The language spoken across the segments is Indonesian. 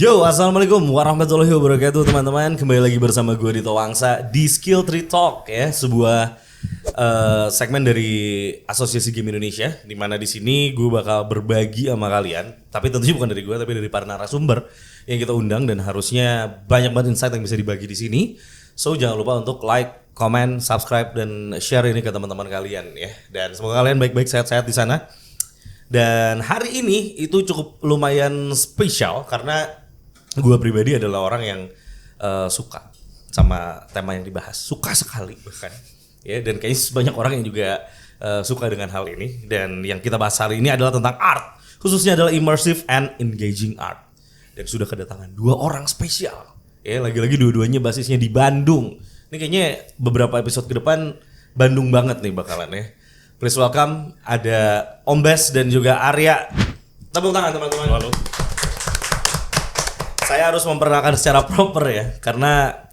Yo, assalamualaikum warahmatullahi wabarakatuh teman-teman. Kembali lagi bersama gue Dito Wangsa di Skill Tree Talk ya, sebuah segmen dari Asosiasi Game Indonesia, di mana di sini gue bakal berbagi sama kalian. Tapi tentunya bukan dari gue, tapi dari para narasumber yang kita undang, dan harusnya banyak banget insight yang bisa dibagi di sini. So jangan lupa untuk like, comment, subscribe, dan share ini ke teman-teman kalian ya. Dan semoga kalian baik-baik, sehat-sehat di sana. Dan hari ini itu cukup lumayan spesial karena gue pribadi adalah orang yang suka sama tema yang dibahas, suka sekali bahkan ya, dan kayaknya banyak orang yang juga suka dengan hal ini. Dan yang kita bahas hari ini adalah tentang art, khususnya adalah immersive and engaging art. Dan sudah kedatangan dua orang spesial ya, lagi-lagi dua-duanya basisnya di Bandung. Ini kayaknya beberapa episode ke depan Bandung banget nih bakalan ya. Please welcome, ada Ombes dan juga Arya. Tepuk tangan teman-teman. Halo. Saya harus memperkenalkan secara proper ya, karena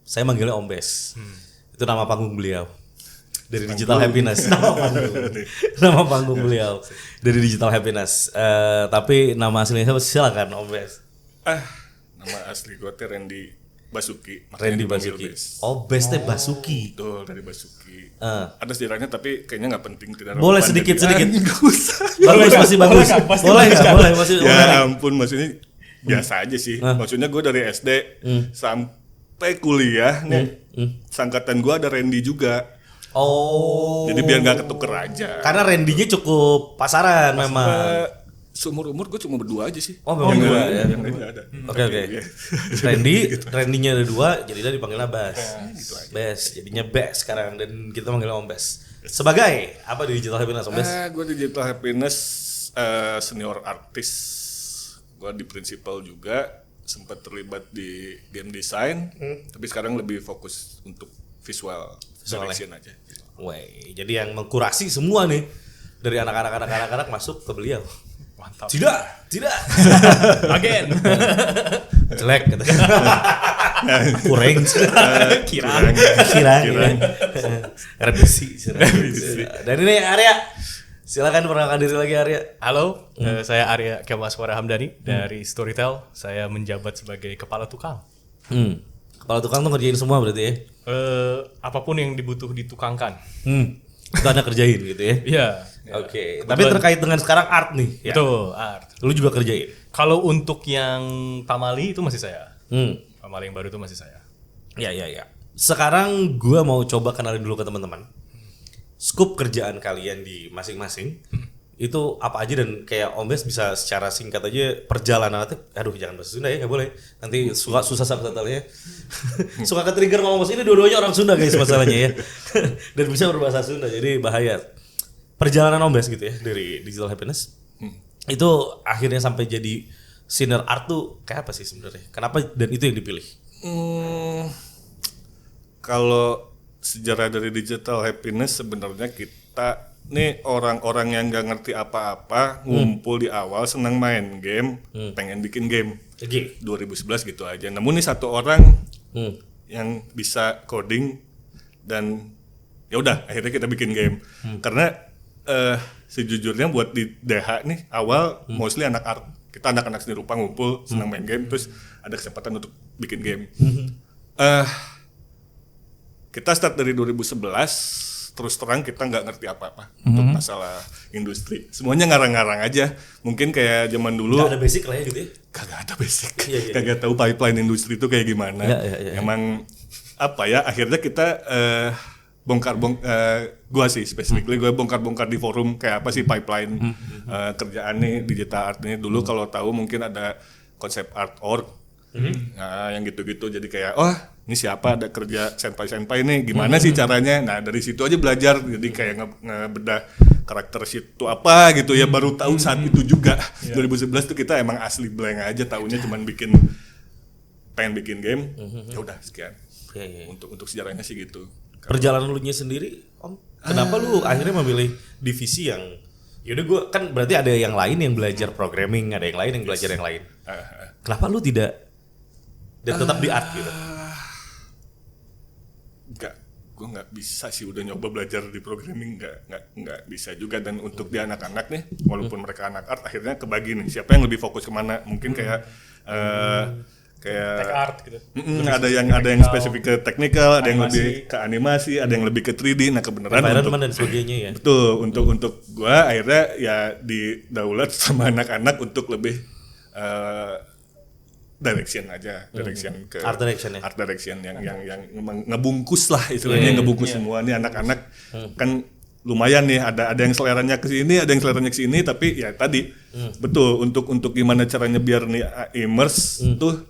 saya manggilnya Ombes. Itu nama panggung beliau dari Digital Happiness. Nama panggung beliau dari Digital Happiness. Tapi nama aslinya silakan Ombes. Nama asli gue teh Randy Basuki. Randy Basuki. Oh, Bes teh Basuki. Betul, dari Basuki. Ada sejarahnya tapi kayaknya nggak penting, tidak boleh relevan. sedikit. Nggak usah. Bagus, masih bagus. Boleh nggak? Boleh masih. Ya ampun, maksudnya biasa aja sih. Maksudnya gue dari SD sampai kuliah nih, sangkatan gue ada Randy juga. Oh. Jadi biar nggak ketuker aja. Karena Randy-nya cukup pasaran memang. Seumur-umur gue cuma berdua aja sih. Oh, memang dua ya. Yang lain nggak ada. Oke. Randy-nya ada dua, jadinya dipanggilnya Bas. Bes, jadinya Bes sekarang, dan kita manggilnya Om Bes. Sebagai apa di Digital Happiness, Om Bes? Gue di Digital Happiness senior artis. Gue di principal juga, sempat terlibat di game design, tapi sekarang lebih fokus untuk visual direction aja. Woi, jadi yang mengkurasi semua nih dari anak-anak masuk ke beliau. Mantap. Tidak. Again. Jelek gitu. Kurang. Kirang. Revisi. Dan ini Arya. Silakan perkenalkan diri lagi, Arya. Halo, saya Arya Kemaswara Hamdani dari Storytel. Saya menjabat sebagai kepala tukang. Kepala tukang tuh ngerjain semua berarti ya? Apapun yang ditukangkan. Itu Anda kerjain gitu ya? Iya. Oke. Tapi terkait dengan sekarang art nih. Ya? Itu art. Lu juga kerjain? Kalau untuk yang Tamali itu masih saya. Tamali yang baru itu masih saya. Ya. Sekarang gua mau coba kenalin dulu ke teman-teman. Scoop kerjaan kalian di masing-masing itu apa aja, dan kayak Ombes bisa secara singkat aja perjalanan nanti. Aduh, jangan bahasa Sunda ya, nggak boleh. Nanti susah subtitlenya. Suka ke-trigger ngomong bahasa ini, dua-duanya orang Sunda guys masalahnya ya. Dan bisa berbahasa Sunda, jadi bahaya. Perjalanan Ombes gitu ya dari Digital Happiness. Itu akhirnya sampai jadi senior art tuh kayak apa sih sebenarnya? Kenapa dan itu yang dipilih? Kalau sejarah dari Digital Happiness, sebenarnya kita nih orang-orang yang nggak ngerti apa-apa, ngumpul di awal, senang main game, pengen bikin game. 2011 gitu aja. Namun nih satu orang yang bisa coding, dan ya udah akhirnya kita bikin game. Karena sejujurnya buat di DH nih awal mostly anak art. Kita anak-anak seni rupa ngumpul, senang main game, terus ada kesempatan untuk bikin game. Kita start dari 2011. Terus terang kita nggak ngerti apa-apa untuk masalah industri. Semuanya ngarang-ngarang aja. Mungkin kayak zaman dulu. Gak ada basic lah ya gitu ya? Kagak ada basic. Iya. Kagak tahu pipeline industri itu kayak gimana. Iya. Emang apa ya? Akhirnya kita gua sih specifically gue bongkar-bongkar di forum kayak apa sih pipeline kerjaan nih digital art ini. Dulu kalau tahu mungkin ada konsep art.org. Nah, yang gitu-gitu, jadi kayak ini siapa ada kerja senpai nih, gimana sih caranya. Nah, dari situ aja belajar, jadi kayak ngebedah karakter sheet itu apa gitu ya, baru tahu saat itu juga. 2011 tuh kita emang asli blank aja, tahunya cuman pengen bikin game. Ya udah sekian. Untuk sejarahnya sih gitu. Perjalanan lu nya sendiri, Om, kenapa lu akhirnya memilih divisi yang yaudah, gue kan berarti ada yang lain yang belajar programming, ada yang lain yang belajar yang lain. Kenapa lu tidak dan tetap di art gitu? gue nggak bisa sih udah nyoba belajar di programming nggak bisa juga. Dan untuk di anak-anak nih, walaupun mereka anak art, akhirnya kebagi nih siapa yang lebih fokus kemana. Mungkin kayak Tech art gitu. ada yang spesifik ke technical, ada yang lebih ke animasi, ada yang lebih ke 3D. Nah kebenaran environment dan sebagainya ya. betul untuk gua akhirnya ya didaulat sama anak-anak untuk lebih direction ke Art direction ya. art direction yang ngebungkus lah istilahnya, ngebungkus semua nih anak-anak. Kan lumayan nih, ada yang seleranya ke sini, ada yang seleranya ke sini, tapi ya tadi betul untuk gimana caranya biar nih immerse tuh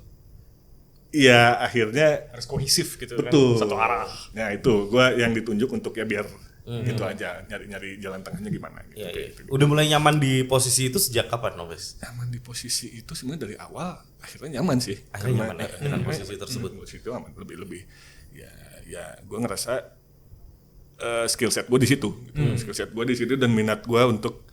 ya akhirnya Harus kohesif gitu betul kan, satu arah. Nah itu gua yang ditunjuk untuk ya biar gitu aja, nyari jalan tengahnya gimana gitu. Iya, Kayak iya. gitu. Udah mulai nyaman di posisi itu sejak kapan, Nobes? Nyaman di posisi itu sebenarnya dari awal akhirnya nyaman sih. Akhirnya nyaman ya dengan posisi tersebut. Posisi itu aman, lebih ya gue ngerasa skill set gue di situ. Skill set gue di situ dan minat gue untuk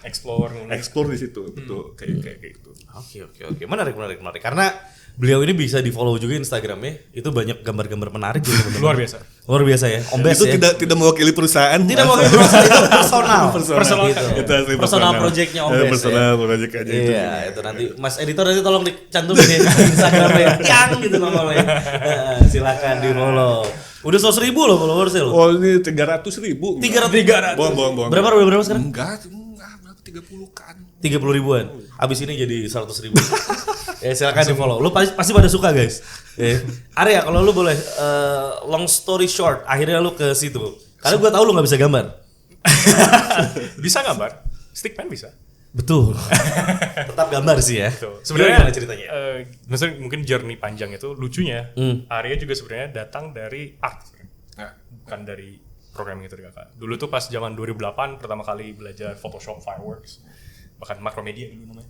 explore di situ. Betul kayak gitu. Oke. Menarik. Karena beliau ini bisa di follow juga Instagramnya. Itu banyak gambar-gambar menarik gitu, teman-teman. Luar biasa. Ya. Ombes Itu ya. tidak mewakili perusahaan. Tidak mau itu personal. Personal. Gitu. Itu asli Personal project-nya Ombes. Personal project aja itu. Iya, itu nanti Mas editor nanti tolong dicantumin ya Instagramnya. Yang gitu nongolnya. Silakan di follow. Udah 100.000 loh followersnya loh. Oh ini 300.000. 300. Bohong. Berapa sekarang? Enggak, berapa 30 kan. 30 ribuan. Abis ini jadi 100 ribu. Ya silakan di follow. Lu pasti pada suka guys. Arya kalau lu boleh long story short, akhirnya lu ke situ. Karena gue tahu lu nggak bisa gambar. Bisa gambar, stickman bisa. Betul. Tetap gambar sih ya. Sebenarnya gimana ceritanya? Maksudnya mungkin journey panjang itu lucunya. Arya juga sebenarnya datang dari art, Nah, bukan dari programming itu kakak. Dulu tuh pas zaman 2008 pertama kali belajar Photoshop, Fireworks, bahkan Macromedia dulu namanya.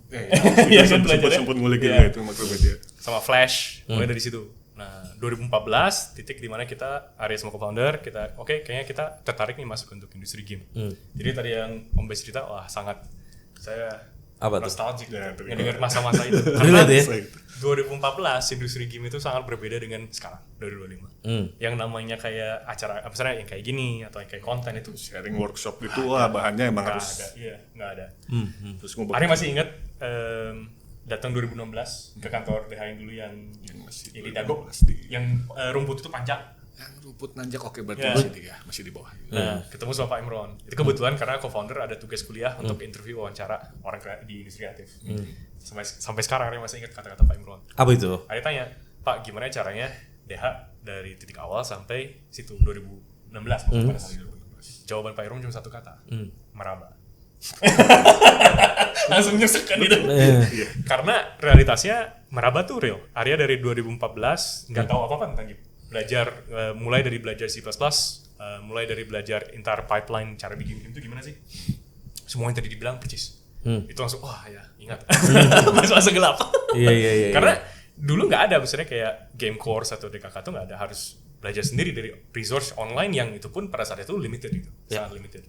Iya kan belajarnya. Sempat ngulik Iya. itu Macromedia. Sama Flash, mulai dari situ. Nah, 2014 titik di mana kita Arya sama co-founder kita kayaknya kita tertarik nih masuk untuk industri game. Jadi tadi yang Om Bes cerita, wah sangat saya Apa tuh? nostalgic Ya, ngedengar masa-masa itu. Relate ya? 2014 industri game itu sangat berbeda dengan sekarang 2025. Yang namanya kayak acara apa misalnya yang kayak gini atau yang kayak konten itu Sharing workshop itu wah bahannya emang nggak harus ada. Iya, nggak ada. terus ngubah. Ari masih ingat datang 2016 ke kantor DH yang dulu yang di Dago, yang rumput itu panjang. Yang rumput nanjak oke berarti Ya. masih di bawah. Nah, ketemu sama Pak Imron. Itu kebetulan karena co-founder ada tugas kuliah untuk interview wawancara orang di industri kreatif. Sampai sekarang Ari masih ingat kata-kata Pak Imron. Apa itu? Ari tanya, Pak gimana caranya DH dari titik awal sampai situ 2016 pada saat itu. Jawaban Pak Imron cuma satu kata, meraba. Langsung nyesek kan itu. Karena realitasnya meraba tuh real. Arya dari 2014 nggak tahu apa-apa tentang game. Belajar mulai dari belajar C++, mulai dari belajar entire pipeline cara bikin game itu gimana sih? Semua yang tadi dibilang percis. Itu langsung wah ya ingat. Masa gelap. Iya. Karena dulu nggak ada misalnya kayak game course atau DKK tuh nggak ada, harus belajar sendiri dari resource online yang itu pun pada saat itu limited gitu, sangat limited.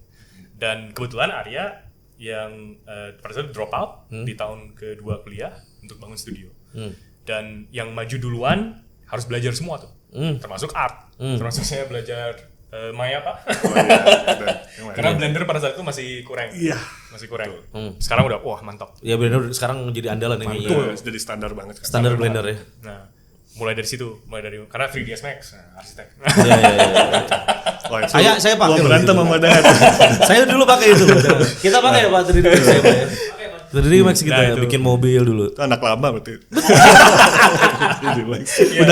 Dan kebetulan Arya yang pada saat itu drop out di tahun kedua kuliah untuk bangun studio. Dan yang maju duluan harus belajar semua tuh, termasuk art, termasuk saya belajar Maya Pak. Karena Blender pada saat itu masih kurang. Iya. Masih kurang. Sekarang udah wah mantap. Ya benar sekarang jadi andalan ini. Jadi standar banget kan. Standar Blender ya. Nah, mulai dari situ, karena 3ds Max, arsitek. Iya. Wah, Saya pakai loh berantem gitu. sama Dahat. Saya dulu pakai itu. Kita pakai ya Pak 3D Max ya Pak ya. 3D Max kita Nah, itu. bikin mobil dulu. Itu anak lama berarti.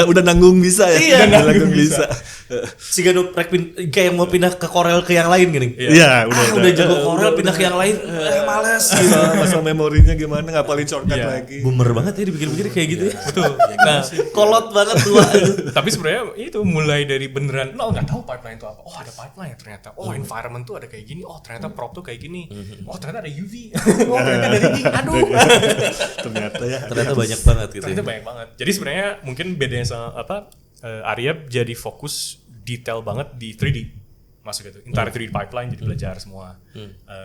udah nanggung bisa ya. Iya, udah nanggung bisa. Si Gano kayak mau pindah ke Corel ke yang lain gini. Iya, Udah jago Corel pindah ke yang lain, males gitu. Masa memorinya gimana ngapalin shortcut Iya. lagi. Boomer banget ya dipikir-pikir kayak gitu ya. Betul. Nah, Kolot banget tua. tapi sebenarnya itu mulai dari beneran nggak tahu pipeline itu apa. Oh, ada pipeline ya ternyata. Oh, environment tuh ada kayak gini. Oh, ternyata prop tuh kayak gini. Oh, ternyata ada UV. Oh, ternyata ada ini. Aduh. Ternyata banyak banget gitu. Ternyata Ya. banyak banget. Jadi sebenarnya mungkin bedanya sama Arya jadi fokus detail banget di 3D. Masuk itu. Entire 3D pipeline jadi belajar semua.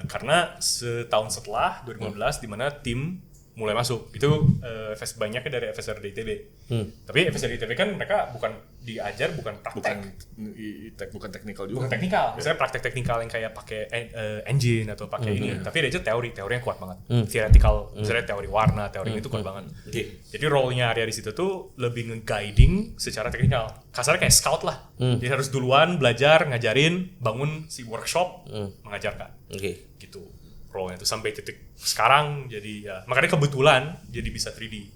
Karena setahun setelah 2015 di mana tim mulai masuk. Itu banyaknya dari FSR ITB. Tapi FSR ITB kan mereka bukan diajar, bukan praktek. Bukan teknikal juga. Bukan teknikal. Misalnya praktek teknikal yang kayak pakai engine atau pakai ini. Tapi ada aja teori yang kuat banget. Theoretical, misalnya teori warna, teori itu kuat banget. Jadi role-nya Arya di situ tuh lebih nge-guiding secara teknikal. Kasarnya kayak scout lah. Jadi harus duluan belajar, ngajarin, bangun si workshop, mengajarkan. Gitu. Role-nya tuh sampai titik sekarang jadi ya makanya kebetulan jadi bisa 3D.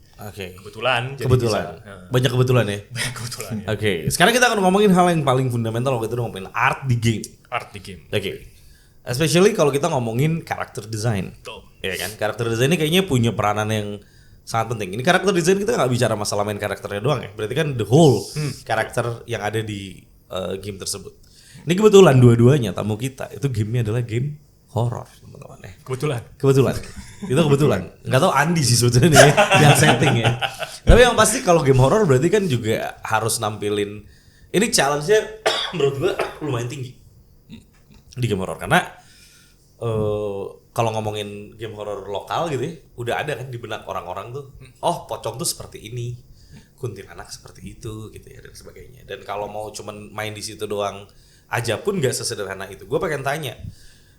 Kebetulan. Bisa, banyak kebetulan ya. Banyak kebetulan. Ya. Sekarang kita akan ngomongin hal yang paling fundamental waktu itu ngomongin art di game. Especially kalau kita ngomongin karakter design. Betul. Ya kan, karakter design ini kayaknya punya peranan yang sangat penting. Ini karakter design kita nggak bicara masalah main karakternya doang ya. Berarti kan the whole karakter yang ada di game tersebut. Ini kebetulan dua-duanya tamu kita itu gamenya adalah game horor, teman-teman ya. Kebetulan. Itu kebetulan. Nggak tahu Andi sih sebetulnya nih yang setting ya. Tapi yang pasti kalau game horor berarti kan juga harus nampilin. Ini challenge-nya menurut gue lumayan tinggi di game horor karena kalau ngomongin game horor lokal gitu ya, udah ada kan di benak orang-orang tuh. Oh, pocong tuh seperti ini. Kuntilanak seperti itu gitu ya dan sebagainya. Dan kalau mau cuman main di situ doang aja pun nggak sesederhana itu. Gue pengen tanya.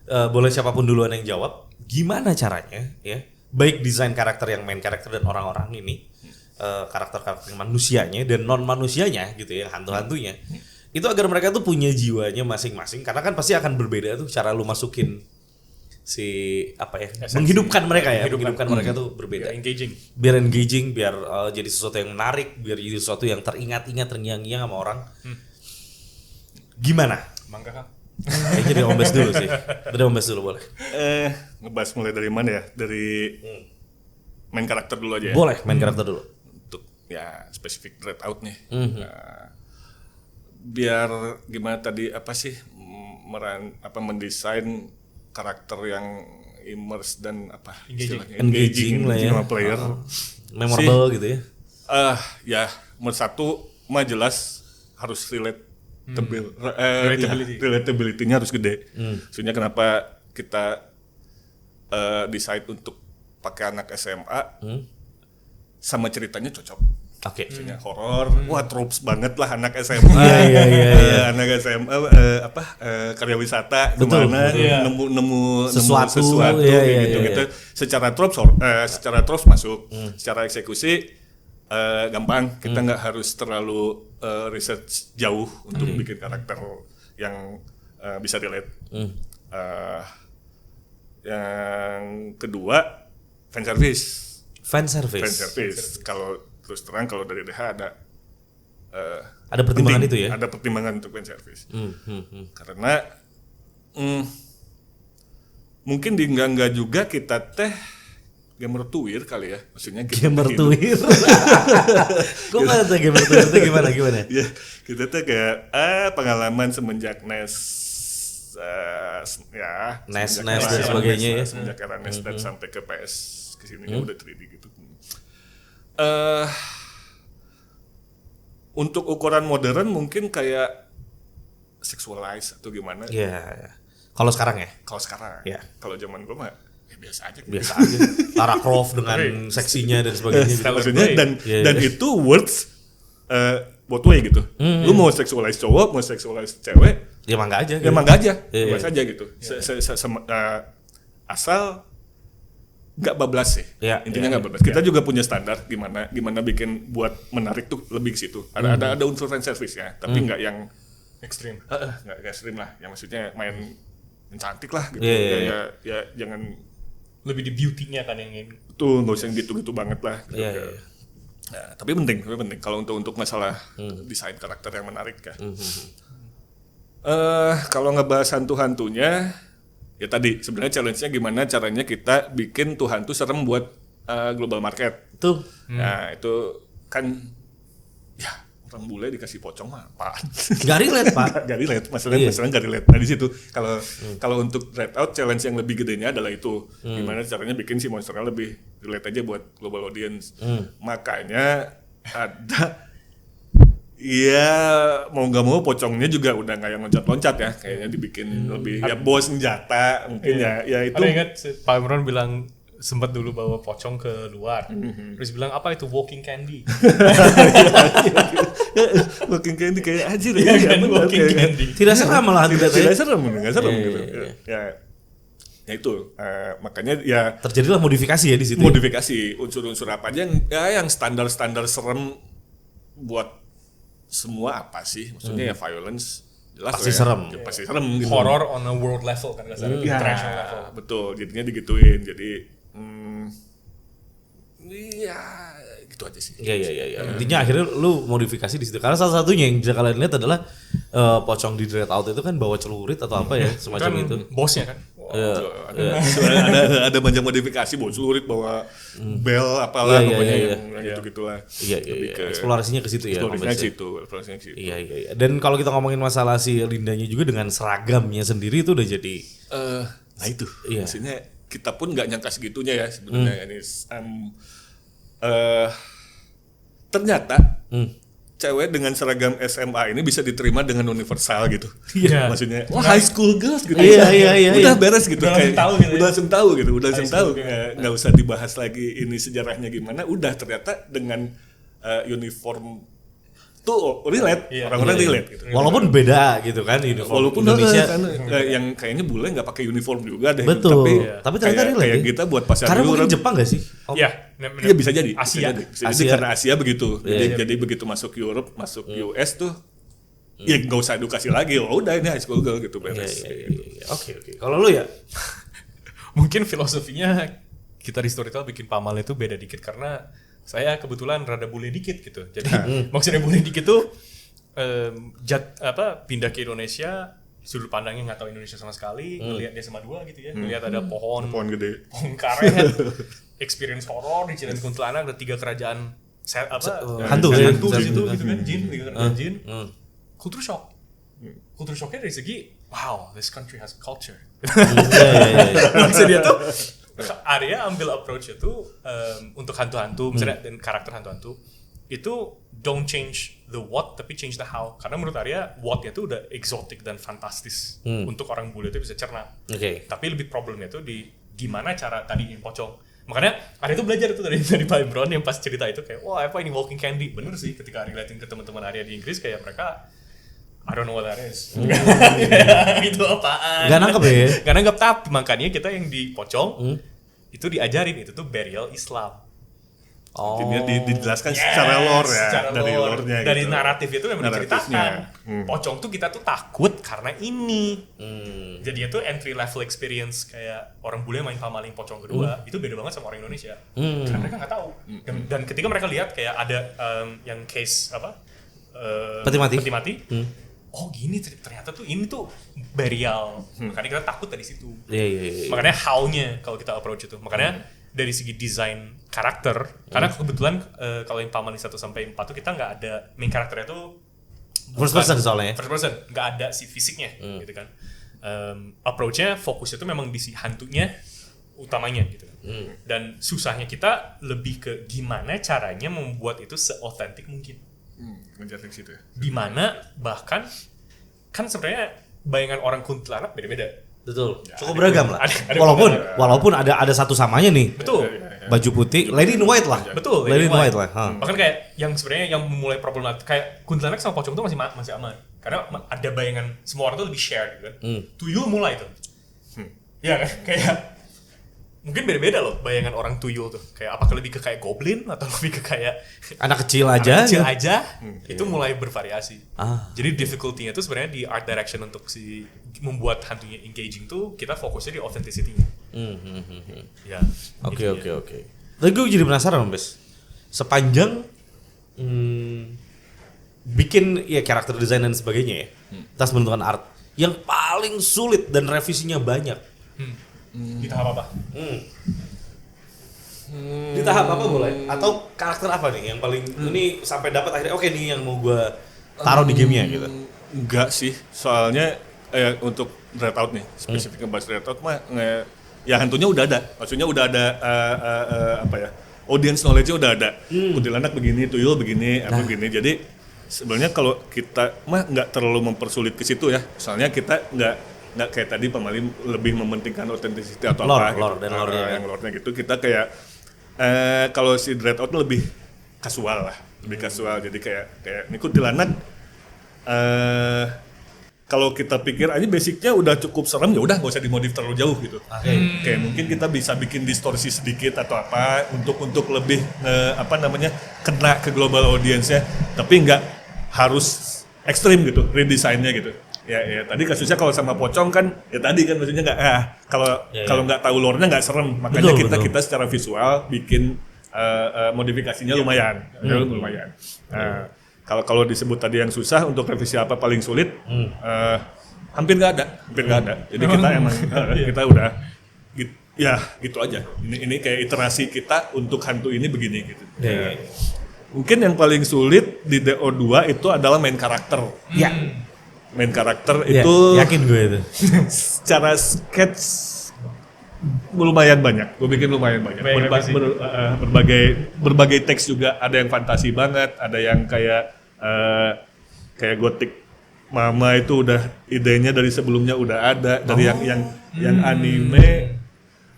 Boleh siapapun duluan yang jawab, gimana caranya ya, baik desain karakter yang main karakter dan orang-orang ini, karakter-karakter manusianya dan non manusianya gitu ya, hantu-hantunya, itu agar mereka tuh punya jiwanya masing-masing, karena kan pasti akan berbeda tuh cara lu masukin si apa ya, menghidupkan mereka ya, menghidupkan mereka tuh berbeda, biar engaging, biar jadi sesuatu yang menarik, biar jadi sesuatu yang teringat-ingat, terngiang-ngiang sama orang. Gimana? Mangga Kang. Jadi ombes dulu sih. Udah ombes dulu boleh. Ngebahas mulai dari mana ya? Dari main karakter dulu aja ya. Boleh, main karakter dulu. Untuk ya spesifik Redout nih. Biar gimana tadi apa sih mendesain karakter yang immerse dan apa engaging lah ya. Sama player. Memorable gitu ya. Ya, nomor satu mah jelas harus relatability-nya harus gede. Soalnya kenapa kita decide untuk pakai anak SMA sama ceritanya cocok. Soalnya horor, wah tropes banget lah anak SMA. Anak SMA karya wisata kemana nemu sesuatu gitu. Secara tropes masuk, secara eksekusi gampang, kita nggak harus terlalu research jauh untuk bikin karakter yang bisa relate. Yang kedua fan service. Kalau terus terang kalau dari DH ada pertimbangan itu ya. Ada pertimbangan untuk fan service. Karena mungkin di enggak juga kita gamer tuir kali ya, maksudnya gamer tuir. Kok nggak tahu gamer tuir itu gimana? Ya, kita tuh kayak pengalaman semenjak NES, NES dan sebagainya ya. Semenjak era NES dan sampai ke PS kesini udah 3D gitu. Untuk ukuran modern mungkin kayak sexualize atau gimana? Iya. Kalau sekarang ya? Kalau sekarang. Ya. Kalau zaman gue mah biasa aja. Lara Croft dengan seksinya dan sebagainya gitu. Maksudnya dan itu words both way gitu. Lu mau sexualize cowok, mau sexualize cewek, ya mangga aja. Bebas aja gitu. Asal nggak bablas sih. Intinya nggak bablas. Kita juga punya standar gimana bikin buat menarik tuh lebih ke situ. Ada unsur fan service ya, tapi nggak yang ekstrim. Nggak ekstrim lah. Ya maksudnya main cantik lah gitu. Ya jangan lebih di beauty-nya kan yang ini. Tuh nggak usah gitu-gitu banget lah. Gitu. Ya, tapi penting kalau untuk masalah desain karakter yang menarik ya. Kalau ngebahas hantu-hantunya, ya tadi sebenarnya challenge-nya gimana caranya kita bikin tuh hantu serem buat global market. Tuh. Nah itu kan ya orang bule dikasih pocong mah apaan? Gak relate pak. Gak relate, masalahnya gak relate. Nah di situ kalau untuk Redout challenge yang lebih gedenya adalah itu gimana caranya bikin si monsternya lebih relate aja buat global audience. Makanya ada ya mau nggak mau pocongnya juga udah nggak yang loncat-loncat ya, kayaknya dibikin lebih ya bawa senjata mungkin ya itu. Ada ingat Pak Imron bilang sempat dulu bawa pocong ke luar. Terus bilang apa itu walking candy. Walking candy kayak anjir Iya kan, bener, walking kayak- candy. Tidak seram malah tidak ternyata ya. serem, nggak serem Iya, gitu. iya, Ya itu makanya ya Terjadilah modifikasi ya di situ. modifikasi unsur-unsur apa aja yang standar-standar serem buat semua apa sih? Maksudnya ya violence jelas Pasti lah ya. serem. Ya, pasti serem gitu. Horror on a world level kan nggak salah, Ya, international level. betul. Jadinya digituin. Jadi iya gitu aja sih. Iya. Intinya akhirnya lu modifikasi di situ. Karena salah satunya yang bisa kalian lihat adalah pocong di Dread Out itu kan bawa celurit atau apa ya semacam Kan itu. bosnya kan. Ada banyak modifikasi, bawa celurit, bawa bel apalah Iya, pokoknya iya, yang gitu-gitulah. Iya. Eksplorasinya ke situ ya. Eksplorasinya Kompensnya. ke situ. Iya. Dan kalau kita ngomongin masalah si Lindanya juga dengan seragamnya sendiri itu udah jadi Nah itu, Iya. maksudnya kita pun nggak nyangka segitunya ya sebenarnya ini. Ternyata cewek dengan seragam SMA ini bisa diterima dengan universal gitu. Iya. Maksudnya, wah high school girls gitu. Iya. Udah beres gitu. Udah langsung tahu gitu ya. Udah langsung tahu gitu. Udah langsung High tahu. school Nggak usah dibahas lagi ini sejarahnya gimana. Udah ternyata dengan uniform tuh relate. Iya. Orang-orang Iya. relate gitu. walaupun beda gitu kan uniform Walaupun Indonesia. kan, yang kayaknya bule nggak pakai uniform juga deh. Betul. Tapi, Tapi ternyata kayak, relate kayak ya. kita buat pasar Karena mungkin Europe. Jepang gak sih? Oh, Iya. Iya bisa jadi. Asia. Bisa jadi Asia. karena Asia begitu. Iya. Jadi begitu masuk Europe, masuk US tuh, ya nggak usah edukasi lagi. Oh udah ini high school girl gitu beres. Iya. Oke. Kalau lu ya? Mungkin filosofinya kita di Storytel bikin Pamal itu beda dikit karena saya kebetulan rada bule dikit gitu. Jadi maksudnya bule dikit tuh pindah ke Indonesia, sudut pandangnya nggak tahu Indonesia sama sekali, ngelihat dia sama dua gitu ya, ngelihat ada pohon Pohon gede. karet, experience horror di Cileunci Kuntilanak, ada 3 kerajaan hantu ya. hantu di situ gitu kan, jin, 3 kerajaan jin, culture shock. Culture shocknya dari segi wow, this country has culture. Iya. Maksudnya tuh Arya ambil approach itu untuk hantu-hantu misalnya dan karakter hantu-hantu itu don't change the what tapi change the how, karena menurut Arya what-nya tuh udah exotic dan fantastis untuk orang bule itu bisa cerna. Oke. Tapi lebih problemnya tuh di gimana cara tadi yang pocong. Makanya Arya tuh belajar itu dari Pak Imron yang pas cerita itu kayak wah apa ini walking candy, bener sih ketika Arya ngeliatin ke teman-teman Arya di Inggris kayak mereka I don't know what that is. Itu apaan? Gak nangkep ya? Gak nangkep, tapi makanya kita yang di pocong itu diajarin itu tuh burial Islam. Oh. Intinya dijelaskan secara lore ya, secara dari lore. lore-nya Dari gitu. naratif itu memang Naratifnya. diceritakan. Pocong tuh kita tuh takut karena ini. Jadi itu entry level experience kayak orang bule main pamaling pocong kedua itu beda banget sama orang Indonesia. Karena mereka nggak tahu. Dan ketika mereka lihat kayak ada yang case Peti mati. Oh gini ternyata tuh ini tuh burial. Makanya kita takut dari situ. Iya. Makanya how-nya kalau kita approach itu. Makanya dari segi desain karakter, karena kebetulan kalau yang Pamal 1 sampai 4 tuh kita nggak ada main karakternya tuh First person soalnya ya? First person, nggak ada si fisiknya gitu kan. Approach-nya fokusnya tuh memang di si hantunya utamanya gitu kan. Dan susahnya kita lebih ke gimana caranya membuat itu se-authentic mungkin. Ngejar ke situ ya. Dimana bahkan kan sebenarnya bayangan orang kuntilanak beda-beda. Betul. Cukup beragam lah. Ada Walaupun ada satu samanya nih. Betul. Baju putih, lady in white lah. Betul. Lady in white lah. Bahkan kayak yang sebenarnya yang memulai problematik kayak kuntilanak sama pocong tuh masih aman. Karena ada bayangan semua orang tuh lebih share gitu kan. Tuyul mulai tuh. Ya kan? Kayak mungkin beda-beda loh bayangan orang tuyul tuh. Kayak apakah lebih ke kayak goblin atau lebih ke kayak Anak kecil aja. kecil aja. Itu mulai bervariasi. Ah. Jadi difficulty-nya tuh sebenarnya di art direction untuk si membuat hantunya engaging tuh kita fokusnya di authenticity-nya. Ya. Oke. Tapi gue jadi penasaran, Bes. Sepanjang bikin ya karakter desain dan sebagainya ya. Tas menentukan art yang paling sulit dan revisinya banyak. Di tahap apa? Di tahap apa boleh? Atau karakter apa nih yang paling ini sampai dapat akhirnya oke nih yang mau gue taruh di gamenya gitu. Enggak sih, soalnya untuk Dread Out nih, spesifik ngebahas Dread Out mah ya hantunya udah ada. Maksudnya udah ada audience knowledge-nya udah ada. Kuntilanak begini, tuyul begini, apa begini. Jadi sebenarnya kalau kita mah nggak terlalu mempersulit ke situ ya. Soalnya kita nggak nggak kayak tadi Pamali lebih mementingkan authenticity atau Lore, apa lore, dan lore-nya, kan. yang lore-nya gitu. Kita kayak kalau si Dreadout lebih kasual lah, lebih kasual. Jadi kayak ini kuntilanak. Kalau kita pikir aja basicnya udah cukup serem, ya udah nggak usah dimodif terlalu jauh gitu. Kayak mungkin kita bisa bikin distorsi sedikit atau apa untuk lebih kena ke global audience-nya, tapi nggak harus ekstrim gitu redesign-nya gitu. Ya tadi kasusnya kalau sama pocong kan ya tadi kan maksudnya nggak kalau nggak tahu lore-nya nggak serem, makanya Betul. kita secara visual bikin modifikasinya lumayan. Kalau disebut tadi yang susah untuk revisi apa paling sulit, hampir nggak ada. Jadi kita emang kita udah gitu aja. Ini kayak iterasi kita untuk hantu ini begini gitu. Mungkin yang paling sulit di DO2 itu adalah main karakter. Ya. Main karakter Ya, itu yakin gue itu. secara sketch lumayan banyak. Gue bikin lumayan banyak. Berbagai teks juga, ada yang fantasi banget, ada yang kayak gotik mama itu udah idenya dari sebelumnya udah ada, dari yang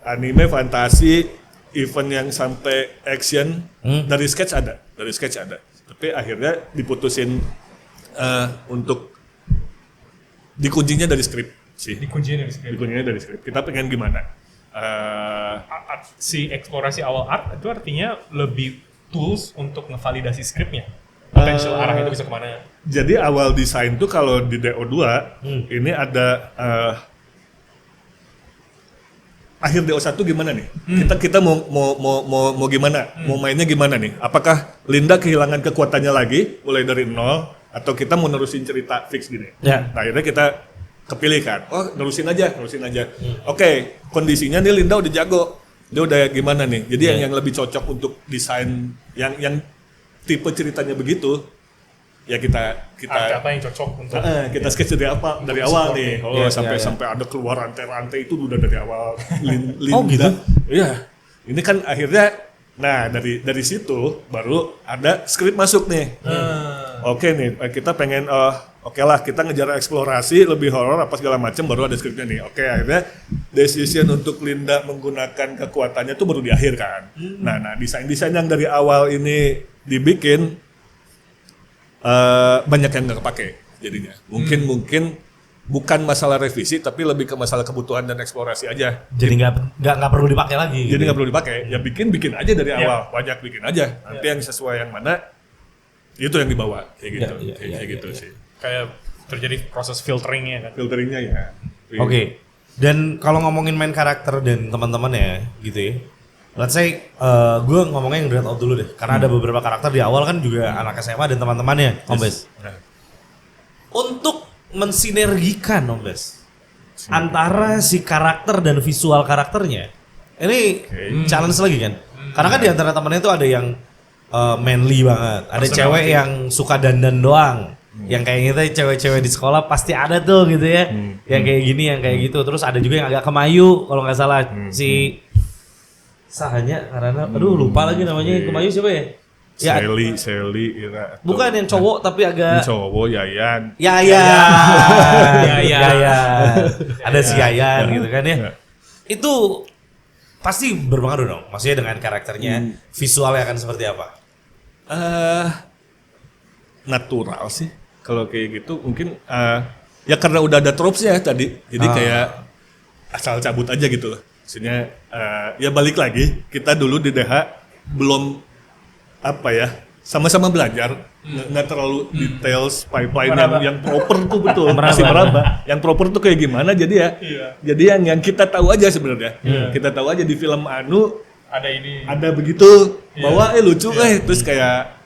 anime fantasi, event yang sampai action, dari sketch ada. Tapi akhirnya diputusin untuk dikuncinya dari skrip sih. Dikuncinya dari skrip. Kita pengen gimana? Si eksplorasi awal art itu artinya lebih tools untuk ngevalidasi skripnya. Potential arahnya itu bisa kemana? Jadi awal desain tuh kalau di DO2 ini ada akhir DO1 gimana nih? Kita mau gimana? Mau mainnya gimana nih? Apakah Linda kehilangan kekuatannya lagi mulai dari nol atau kita mau nerusin cerita fix gini? Ya. Nah, akhirnya kita kepilih kan. Oh, nerusin aja. Oke, kondisinya nih Linda udah jago. Dia udah gimana nih? Jadi yang lebih cocok untuk desain yang tipe ceritanya begitu, ya kita apa yang cocok untuk kita sketch dari awal nih. Sampai ada keluar rantai-rantai itu udah dari awal. Linda. Oh, gitu? Iya. Ini kan akhirnya, nah dari situ baru ada skrip masuk nih. Oke nih, kita pengen oke lah kita ngejar eksplorasi lebih horor apa segala macam, baru ada skripnya nih. Oke, akhirnya decision untuk Linda menggunakan kekuatannya tuh baru di akhir kan. Nah desain yang dari awal ini dibikin banyak yang nggak kepake jadinya. Mungkin bukan masalah revisi tapi lebih ke masalah kebutuhan dan eksplorasi aja. Jadi nggak perlu dipakai lagi. Jadi nggak perlu dipakai. Ya bikin aja dari awal, banyak bikin aja. Nanti yang sesuai yang mana itu yang dibawa kayak gitu. Kayak gitu sih. kayak terjadi proses filteringnya kan. Filteringnya ya. Oke. Dan kalau ngomongin main karakter dan teman-teman ya gitu ya. Let's say gue ngomongnya yang Dreadout dulu deh. Karena ada beberapa karakter di awal kan juga anak SMA dan teman-temannya, Ombes. Untuk mensinergikan, Ombes, antara si karakter dan visual karakternya. Ini challenge lagi kan. Karena kan di antara temennya itu ada yang manly banget. Ada cewek yang suka dandan doang. Yang kayak gitu cewek-cewek di sekolah pasti ada tuh gitu ya. Yang kayak gini, yang kayak gitu. Terus ada juga yang agak kemayu kalau nggak salah. Si Sahanya karena aduh lupa lagi namanya kemayu siapa ya? Ya, Sally, Ira. bukan yang cowok tapi agak Cowok Yayan. Yayan. Ada si Yayan gitu kan ya. Itu pasti berpengaruh dong. Maksudnya dengan karakternya, visualnya akan seperti apa? Natural sih. Kalau kayak gitu mungkin ya karena udah ada tropes-nya tadi. Jadi kayak asal cabut aja gitu loh. Maksudnya ya balik lagi, kita dulu di DH belum apa ya, sama-sama belajar, nggak terlalu details pipeline yang proper tuh betul, masih meraba. Yang proper tuh kayak gimana, jadi ya, jadi yang kita tahu aja sebenarnya, kita tahu aja di film Anu Ada ini. ada begitu, bahwa lucu terus kayak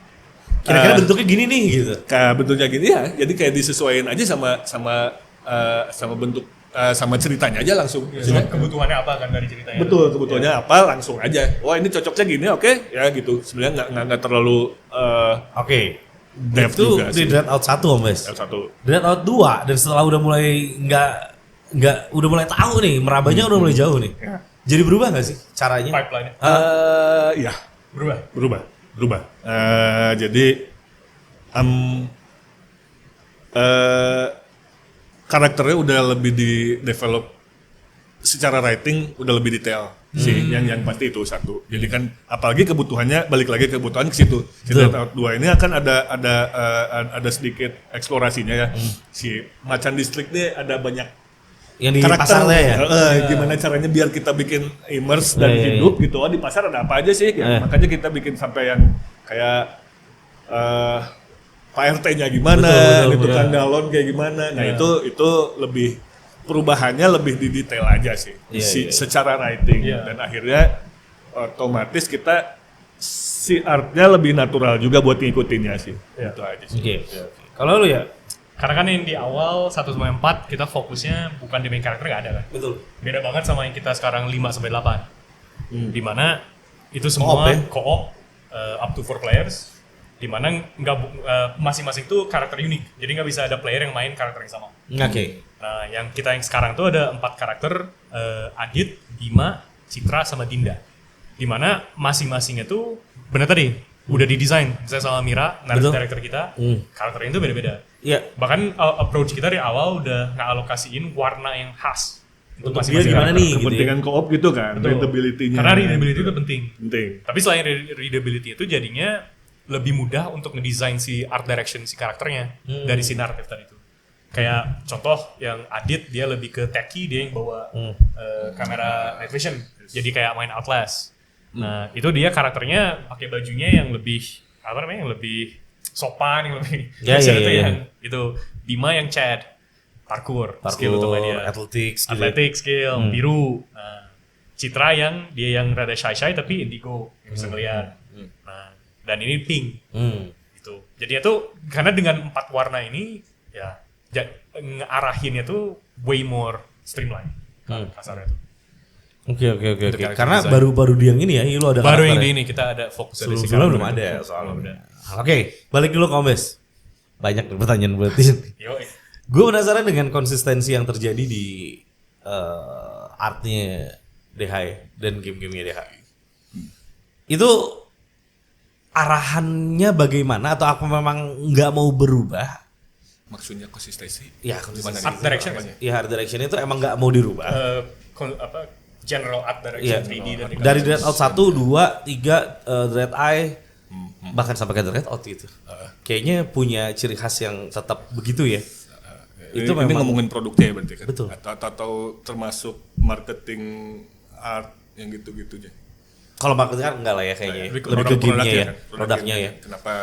Kira-kira bentuknya gini nih gitu. kayak bentuknya gini ya, jadi kayak disesuaikan aja sama bentuk sama ceritanya aja langsung. Kebutuhannya apa kan dari ceritanya? Betul, kebutuhannya apa langsung aja. Wah ini cocoknya gini, oke, ya gitu. Sebenarnya nggak terlalu Oke. depth Itu juga di sih. Dreadout 1 Om Bes. Satu. Dreadout 2 dan setelah udah mulai udah mulai tahu nih, merabanya udah mulai jauh nih. Jadi berubah nggak sih caranya? Pipeline-nya. Ya Berubah. berubah. Jadi karakternya udah lebih di develop secara writing udah lebih detail sih, yang pasti itu satu. Jadi kan apalagi kebutuhannya balik lagi kebutuhan ke situ. Si Dead Out 2 ini akan ada sedikit eksplorasinya ya. Si Macan District ini ada banyak Yang di karakter pasarnya ya. Gimana caranya biar kita bikin immerse dan hidup gitu. Oh di pasar ada apa aja sih? Ya, makanya kita bikin sampai yang kayak Pak RT-nya gimana, gitu kan galon kayak gimana. Nah itu lebih perubahannya lebih di detail aja sih, secara writing dan akhirnya otomatis kita si artnya lebih natural juga buat ngikutinnya sih. Itu aja sih. Kalau lu ya? Karena kan yang di awal 1-4 kita fokusnya bukan di main karakter, nggak ada kan. Betul. Beda banget sama yang kita sekarang 5-8. Dimana itu semua co-op up to 4 players. Dimana masing-masing tuh karakter unik. Jadi nggak bisa ada player yang main karakter yang sama. Oke. Nah, yang sekarang tuh ada 4 karakter, Adit, Bima, Citra, sama Dinda. Dimana masing-masingnya tuh bener tadi udah didesain. Misalnya sama Mira, director kita, karakternya itu beda-beda. Iya. Bahkan approach kita dari awal udah ngalokasiin warna yang khas untuk Dia masing-masing gimana karakter. nih? Gitu ya? Kepentingan co-op gitu kan, Betul. readability-nya. Karena readability itu penting. Penting. Tapi selain readability itu jadinya lebih mudah untuk ngedesain si art direction si karakternya dari si naratif tadi itu. Kayak contoh yang Adit dia lebih ke techy, dia yang bawa kamera night vision. Jadi kayak main Outlast. Nah, itu dia karakternya pakai bajunya yang lebih yang lebih sopan, yang lebih itu Bima yang Chad, parkour skill utama dia. Athletics Skill, biru. Nah, Citra dia yang rada shy tapi indigo, yang bisa ngeliat. Nah, dan ini pink. Gitu. Jadi itu karena dengan 4 warna ini ya ngarahinnya tuh way more streamline. Kasarnya tuh. Oke. karakter Karena design. baru di yang ini ya, lu ada Baru yang karakternya. di ini kita ada fokus dari si Sebelumnya belum karakter. ada soalnya. Belum ada. Oke, balik dulu ke Ombes. Banyak nih pertanyaan buat ini. Yo, Gue penasaran dengan konsistensi yang terjadi di artnya DHI dan game-gamenya DHI. Itu arahannya bagaimana atau apa memang nggak mau berubah? Maksudnya konsistensi. Ya, konsistensi. art direction kan? Ya, art direction itu emang nggak mau dirubah. General art Iya. direction 3D dan Dari Dread Out 1, 2, 3, Dread Eye, bahkan sampai ke Dread Out gitu. Kayaknya punya ciri khas yang tetap begitu ya. Itu Ini memang ngomongin produknya ya berarti kan? Betul. Atau termasuk marketing art yang gitu-gitunya. kalau marketing kan enggak lah ya kayaknya. Lebih ke Lebih ke gamenya Produknya ya, kan? produknya ya. Kenapa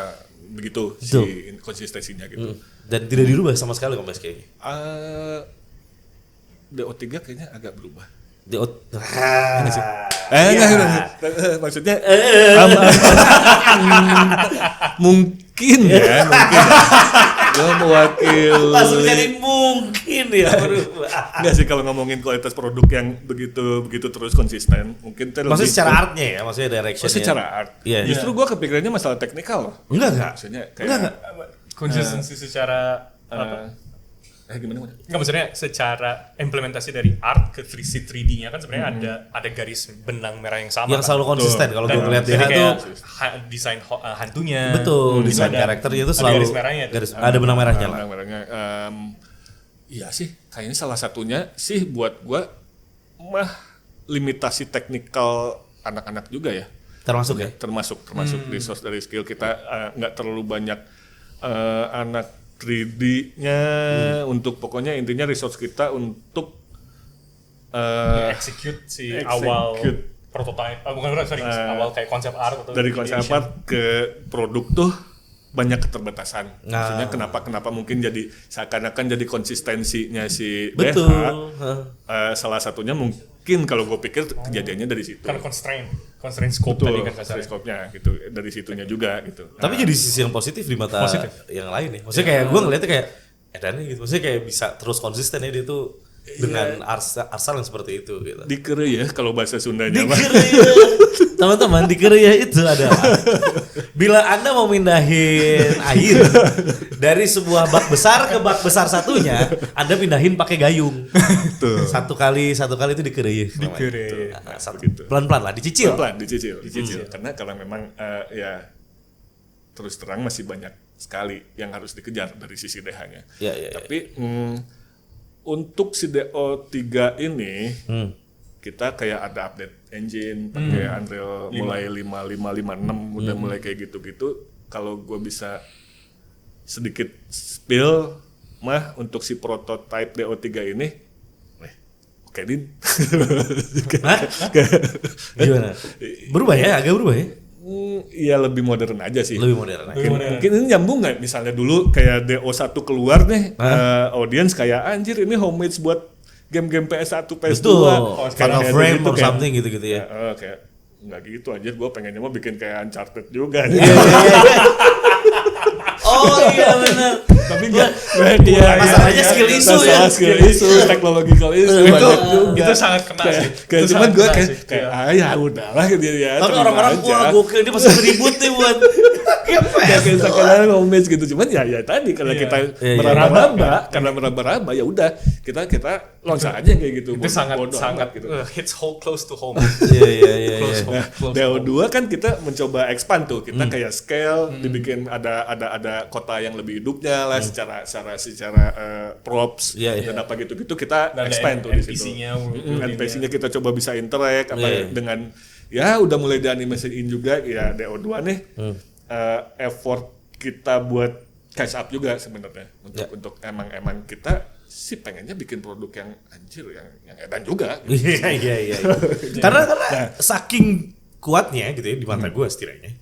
begitu Betul. si konsistensinya gitu. Dan tidak dirubah sama sekali Kompes kayaknya. DO3 kayaknya agak berubah. Maksudnya mungkin ya, gue mewakili. Langsung jadi mungkin ya berubah. Enggak sih kalau ngomongin kualitas produk yang begitu terus konsisten, mungkin Maksudnya secara artnya ya, maksudnya directionnya. secara art. Iya. Justru gue kepikirannya masalah teknikal. Enggak. Maksudnya kayak konsistensi secara gimana? Enggak, maksudnya secara implementasi dari art ke 3D-nya kan sebenarnya ada garis benang merah yang sama. Yang selalu konsisten kalau gue Dan ngeliat jadi DH tuh kayak desain hantunya. betul, itu desain ada- karakternya itu ada selalu garis merahnya. ada benang merahnya lah. Benang-merahnya. Iya sih, kayaknya salah satunya sih buat gue limitasi teknikal anak-anak juga ya. Termasuk ya. Termasuk resource dari skill kita nggak terlalu banyak anak 3D-nya untuk pokoknya intinya resource kita untuk execute si execute. awal prototype, awal kayak konsep art atau dari konsep ideation. art ke produk tuh banyak keterbatasan. Nah. Maksudnya kenapa mungkin jadi seakan-akan jadi konsistensinya si Betul. DH. Salah satunya mungkin kalau gue pikir kejadiannya dari situ. Karena constraint scope tadi kan kasarnya. Teleskopnya gitu, dari situnya juga gitu. Tapi jadi sisi yang positif di mata Positif. yang lain ya. Maksudnya kayak gue ngeliatnya kayak edannya gitu. Maksudnya kayak bisa terus konsisten ya dia tuh dengan arsal yang seperti itu gitu. Dikere ya kalau bahasa Sundanya mah. Dikeria. Teman-teman, dikeria itu adalah bila Anda mau mindahin air dari sebuah bak besar ke bak besar satunya, Anda pindahin pakai gayung. Tuh. Satu kali itu dikeria. Dikeria. Pelan-pelan lah, dicicil. Pelan dicicil. Karena memang ya terus terang masih banyak sekali yang harus dikejar dari sisi DH-nya. Iya. Tapi untuk si DO3 ini kita kayak ada update engine pakai Unreal mulai 5556 udah mulai kayak gitu-gitu. Kalau gue bisa sedikit spill mah untuk si prototype DO3 ini oke Din. Gimana? Berubah ya, agak berubah ya. Iya lebih modern aja sih. Lebih modern. Mungkin ini nyambung nggak misalnya dulu kayak DO1 keluar nih audience kayak anjir ini homage buat game-game PS1, PS2. Betul. Final Kayak Frame gitu, or kayak- something gitu-gitu ya. kayak nggak gitu anjir, gue pengennya mau bikin kayak Uncharted juga. Oh iya benar. Tapi nggak. Masalahnya skill issue ya. Skill issue, technological issue Itu banyak juga. itu sangat kena sih. Kayak Itu cuman sangat gue kena kayak sih. kayak ya udahlah gitu ya. Tapi terima orang-orang aja. wah gokil dia pasti ribut nih buat Kayak sekarang homage gitu, cuman ya tadi karena kita Iya. meraba-raba, karena meraba-raba ya udah kita launch aja kayak gitu. Itu sangat Bodo sangat amat gitu. hits close to home. Iya. Close home. Nah, Close to home. DO2 kan kita mencoba expand tuh, kita kayak scale, dibikin ada kota yang lebih hidupnya lah secara props Iya. dan apa gitu-gitu kita Dan ada expand tuh di situ. NPC-nya, NPC-nya kita coba bisa interact apa Iya. dengan ya udah mulai dianimasiin juga ya DO2 nih. Effort kita buat catch up juga sebenarnya untuk emang kita sih pengennya bikin produk yang anjir yang edan juga. Gitu. Iya. Karena saking kuatnya gitu ya di mata gue setidaknya.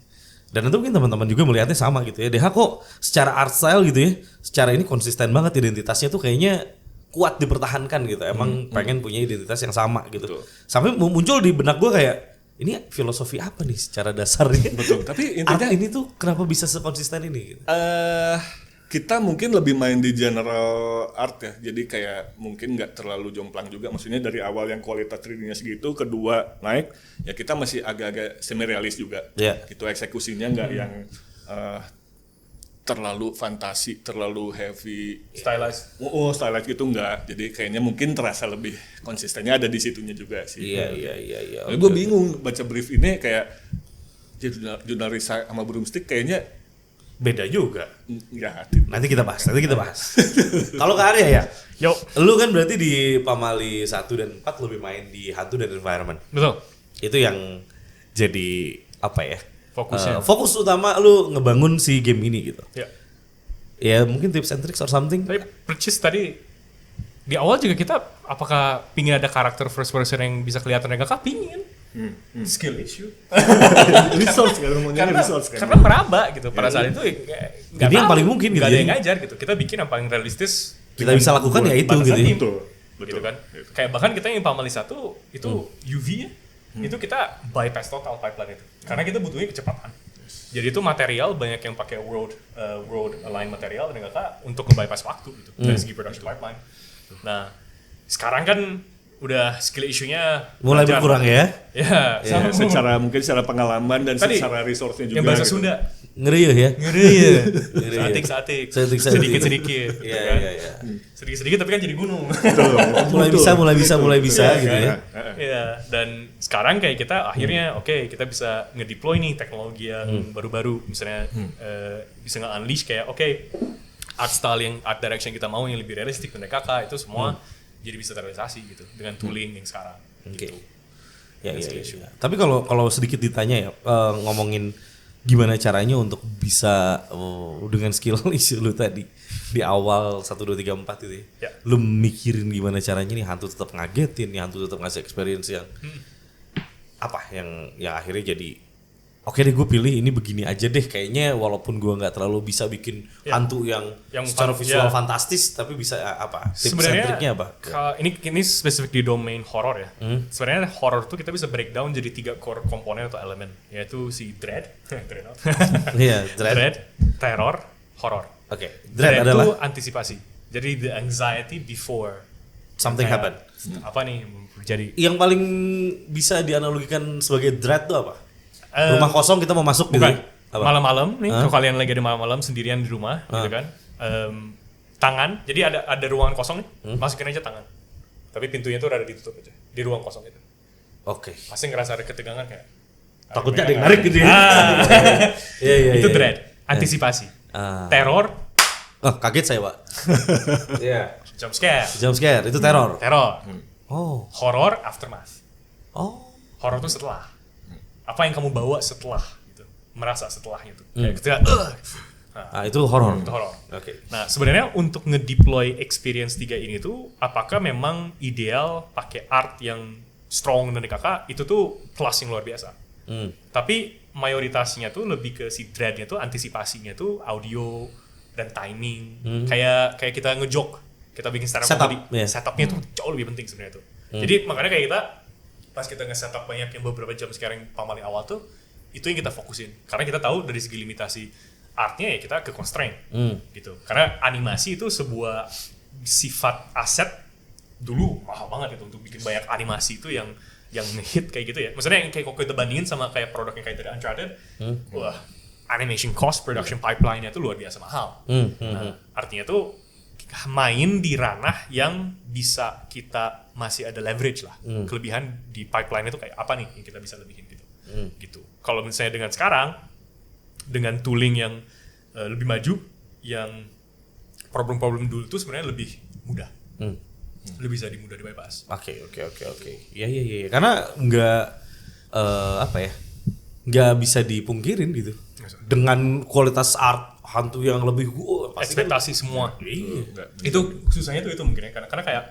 Dan itu mungkin teman-teman juga melihatnya sama gitu ya. DH kok secara art style gitu ya, secara ini konsisten banget identitasnya tuh kayaknya kuat dipertahankan gitu. Emang pengen punya identitas yang sama gitu. Betul. Sampai muncul di benak gue kayak ini filosofi apa nih secara dasarnya? Betul. Tapi intinya art ini tuh kenapa bisa sekonsisten ini? Gitu? kita mungkin lebih main di general art ya, jadi kayak mungkin nggak terlalu jomplang juga, maksudnya dari awal yang kualitas 3D-nya segitu, kedua naik, ya kita masih agak-agak semi realis juga, gitu eksekusinya nggak yang terlalu fantasi, terlalu heavy, Stylized. stylized gitu nggak, jadi kayaknya mungkin terasa lebih konsistennya ada di situnya juga sih. Iya. Gue bingung baca brief ini kayak jurnal Risa sama Broomstick kayaknya Beda juga. ya Nanti kita bahas. Kalau ke Arya ya, lu kan berarti di Pamali 1 dan 4 lebih main di hantu dan environment. Betul. Itu yang jadi apa ya? Fokusnya. Fokus utama lu ngebangun si game ini gitu. Ya. Ya mungkin tips and tricks or something. Tapi percis tadi di awal juga kita apakah pingin ada karakter first person yang bisa kelihatan mereka pingin. Skill issue. resource kan ngomongnya resource kan. Karena meraba gitu pada saat itu Jadi yang paling mungkin gitu, nggak ada jadi- yang ngajar gitu. Kita bikin yang paling realistis. Kita bisa lakukan ya itu gitu ya. Betul. Gitu kan. Kayak bahkan kita yang Pamali 1 itu UV ya. Itu kita bypass total pipeline itu. Karena kita butuhnya kecepatan. Jadi itu material banyak yang pakai world align material dan kata untuk nge-bypass waktu gitu dari segi production pipeline. Nah, sekarang kan udah skill issue-nya Mulai wajar. berkurang ya. Ya, sama Secara mungkin secara pengalaman dan Tadi, secara resource-nya juga. yang bahasa gitu. Sunda. Ngeri ya. Ngeri ya. Ngeri ya. Satik-satik. Satik-satik. Sedikit-sedikit. Iya. Sedikit-sedikit tapi kan jadi gunung. Mulai bisa gitu ya. Iya, dan sekarang kayak kita akhirnya oke, kita bisa ngedeploy nih teknologi yang baru-baru, misalnya bisa nge-unleash kayak oke, art style yang art direction kita mau yang lebih realistik dan kakak itu semua jadi bisa terrealisasi gitu dengan tooling yang sekarang. Oke. Gitu. Ya. Tapi kalau sedikit ditanya ya, ngomongin gimana caranya untuk bisa dengan skill issue lu tadi di awal 1 2 3 4 itu ya. Ya. Lu mikirin gimana caranya nih hantu tetap ngagetin, nih hantu tetap ngasih experience yang apa yang akhirnya jadi oke deh gue pilih ini begini aja deh kayaknya walaupun gue nggak terlalu bisa bikin hantu yang secara visual fantastis tapi bisa apa tips and Sebenarnya triknya apa? ini spesifik di domain horror ya. Sebenarnya horror tuh kita bisa breakdown jadi 3 core komponen atau elemen, yaitu si dread, Iya, dread. dread, terror, horror. Oke, Dread dread adalah itu antisipasi. Jadi the anxiety before something happen. Apa nih yang terjadi? Yang paling bisa dianalogikan sebagai dread itu apa? Rumah kosong kita mau masuk gitu. Bukan. ya? Apa? Malam-malam nih, kalau kalian lagi ada malam-malam sendirian di rumah, gitu kan. Tangan, jadi ada ruangan kosong nih, masukin aja tangan. Tapi pintunya tuh rada ditutup aja di ruang kosong itu. Oke. Pasti ngerasa ada ketegangan kayak. Takutnya ada yang narik gitu ya. Iya. Itu dread, antisipasi. Teror, Oh, kaget saya, Pak. Iya. Jump scare, Jump scare itu teror. teror, Oh. horror, aftermath. Oh. Horror itu setelah. Apa yang kamu bawa setelah gitu. Merasa setelahnya itu. Kayak ketika Nah, itu horor. itu horror. Oke. Nah, sebenarnya untuk ngedeploy experience 3 ini tuh apakah memang ideal pakai art yang strong dan kakak itu tuh plus yang luar biasa. Tapi mayoritasnya tuh lebih ke si dreadnya tuh antisipasinya tuh audio dan timing. Kayak kita ngejok, kita bikin stand up Setup, comedy. yeah. Setupnya tuh jauh lebih penting sebenarnya tuh. Jadi makanya kayak kita pas kita nge-setup banyak yang beberapa jam sekarang paling awal tuh itu yang kita fokusin. Karena kita tahu dari segi limitasi artnya ya kita ke constraint gitu. Karena animasi itu sebuah sifat aset dulu mahal banget itu untuk bikin banyak animasi itu yang hit kayak gitu ya. Maksudnya yang kayak kalau kita bandingin sama kayak produk yang kayak dari Uncharted, wah animation cost, production pipeline-nya itu luar biasa mahal. Nah, artinya tuh main di ranah yang bisa kita masih ada leverage lah. Kelebihan di pipeline itu kayak apa nih yang kita bisa lebihin gitu. Gitu. Kalau misalnya dengan sekarang dengan tooling yang lebih maju, yang problem-problem dulu itu sebenarnya lebih mudah, lebih bisa mudah di bypass. Oke. Iya. Karena nggak apa ya, nggak bisa dipungkirin gitu. Dengan kualitas art hantu yang lebih pasti Ekspektasi semua. Itu susahnya tuh itu mungkin ya, karena kayak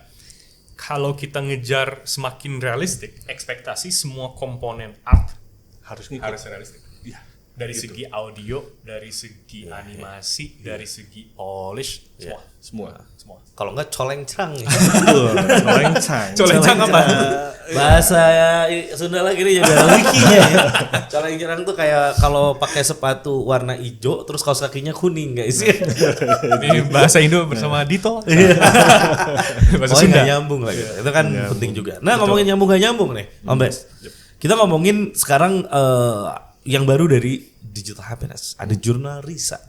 kalau kita ngejar semakin realistik, ekspektasi semua komponen art harus realistik. Iya. Dari segi audio, dari segi animasi, dari segi polish, semua. kalau nggak coleng-cang ya. Coleng-cang. Coleng-cang apa? Bahasa Sunda lagi nih jadi wikinya ya. Coleng-cang tuh kayak kalau pakai sepatu warna hijau terus kaos kakinya kuning guys. Ini bahasa Indo bersama Dito. Bahasa Oh, Sunda. nggak nyambung lagi. Itu kan penting juga. Nah, ngomongin nyambung nggak nyambung nih, Om Bes. Kita ngomongin sekarang yang baru dari Digital Happiness. Ada Jurnal Risa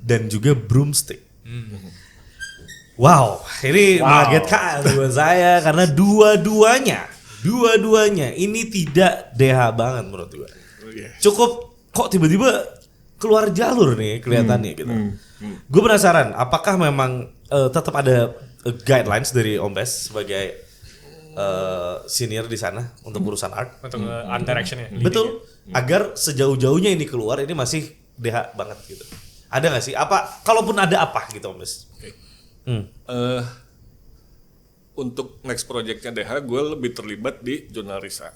dan juga Broomstick. Wow, ini mengagetkan buat saya karena dua-duanya ini tidak DH banget menurut gue. Cukup kok tiba-tiba keluar jalur nih kelihatannya gitu. Gue penasaran, apakah memang tetap ada guidelines dari Om Bes sebagai senior di sana untuk urusan art? Untuk art direction-nya. Betul. Agar sejauh-jauhnya ini keluar ini masih DH banget gitu. Ada nggak sih? Apa? Kalaupun ada apa gitu Om Bes? Untuk next projectnya DH, gue lebih terlibat di Jurnal Risa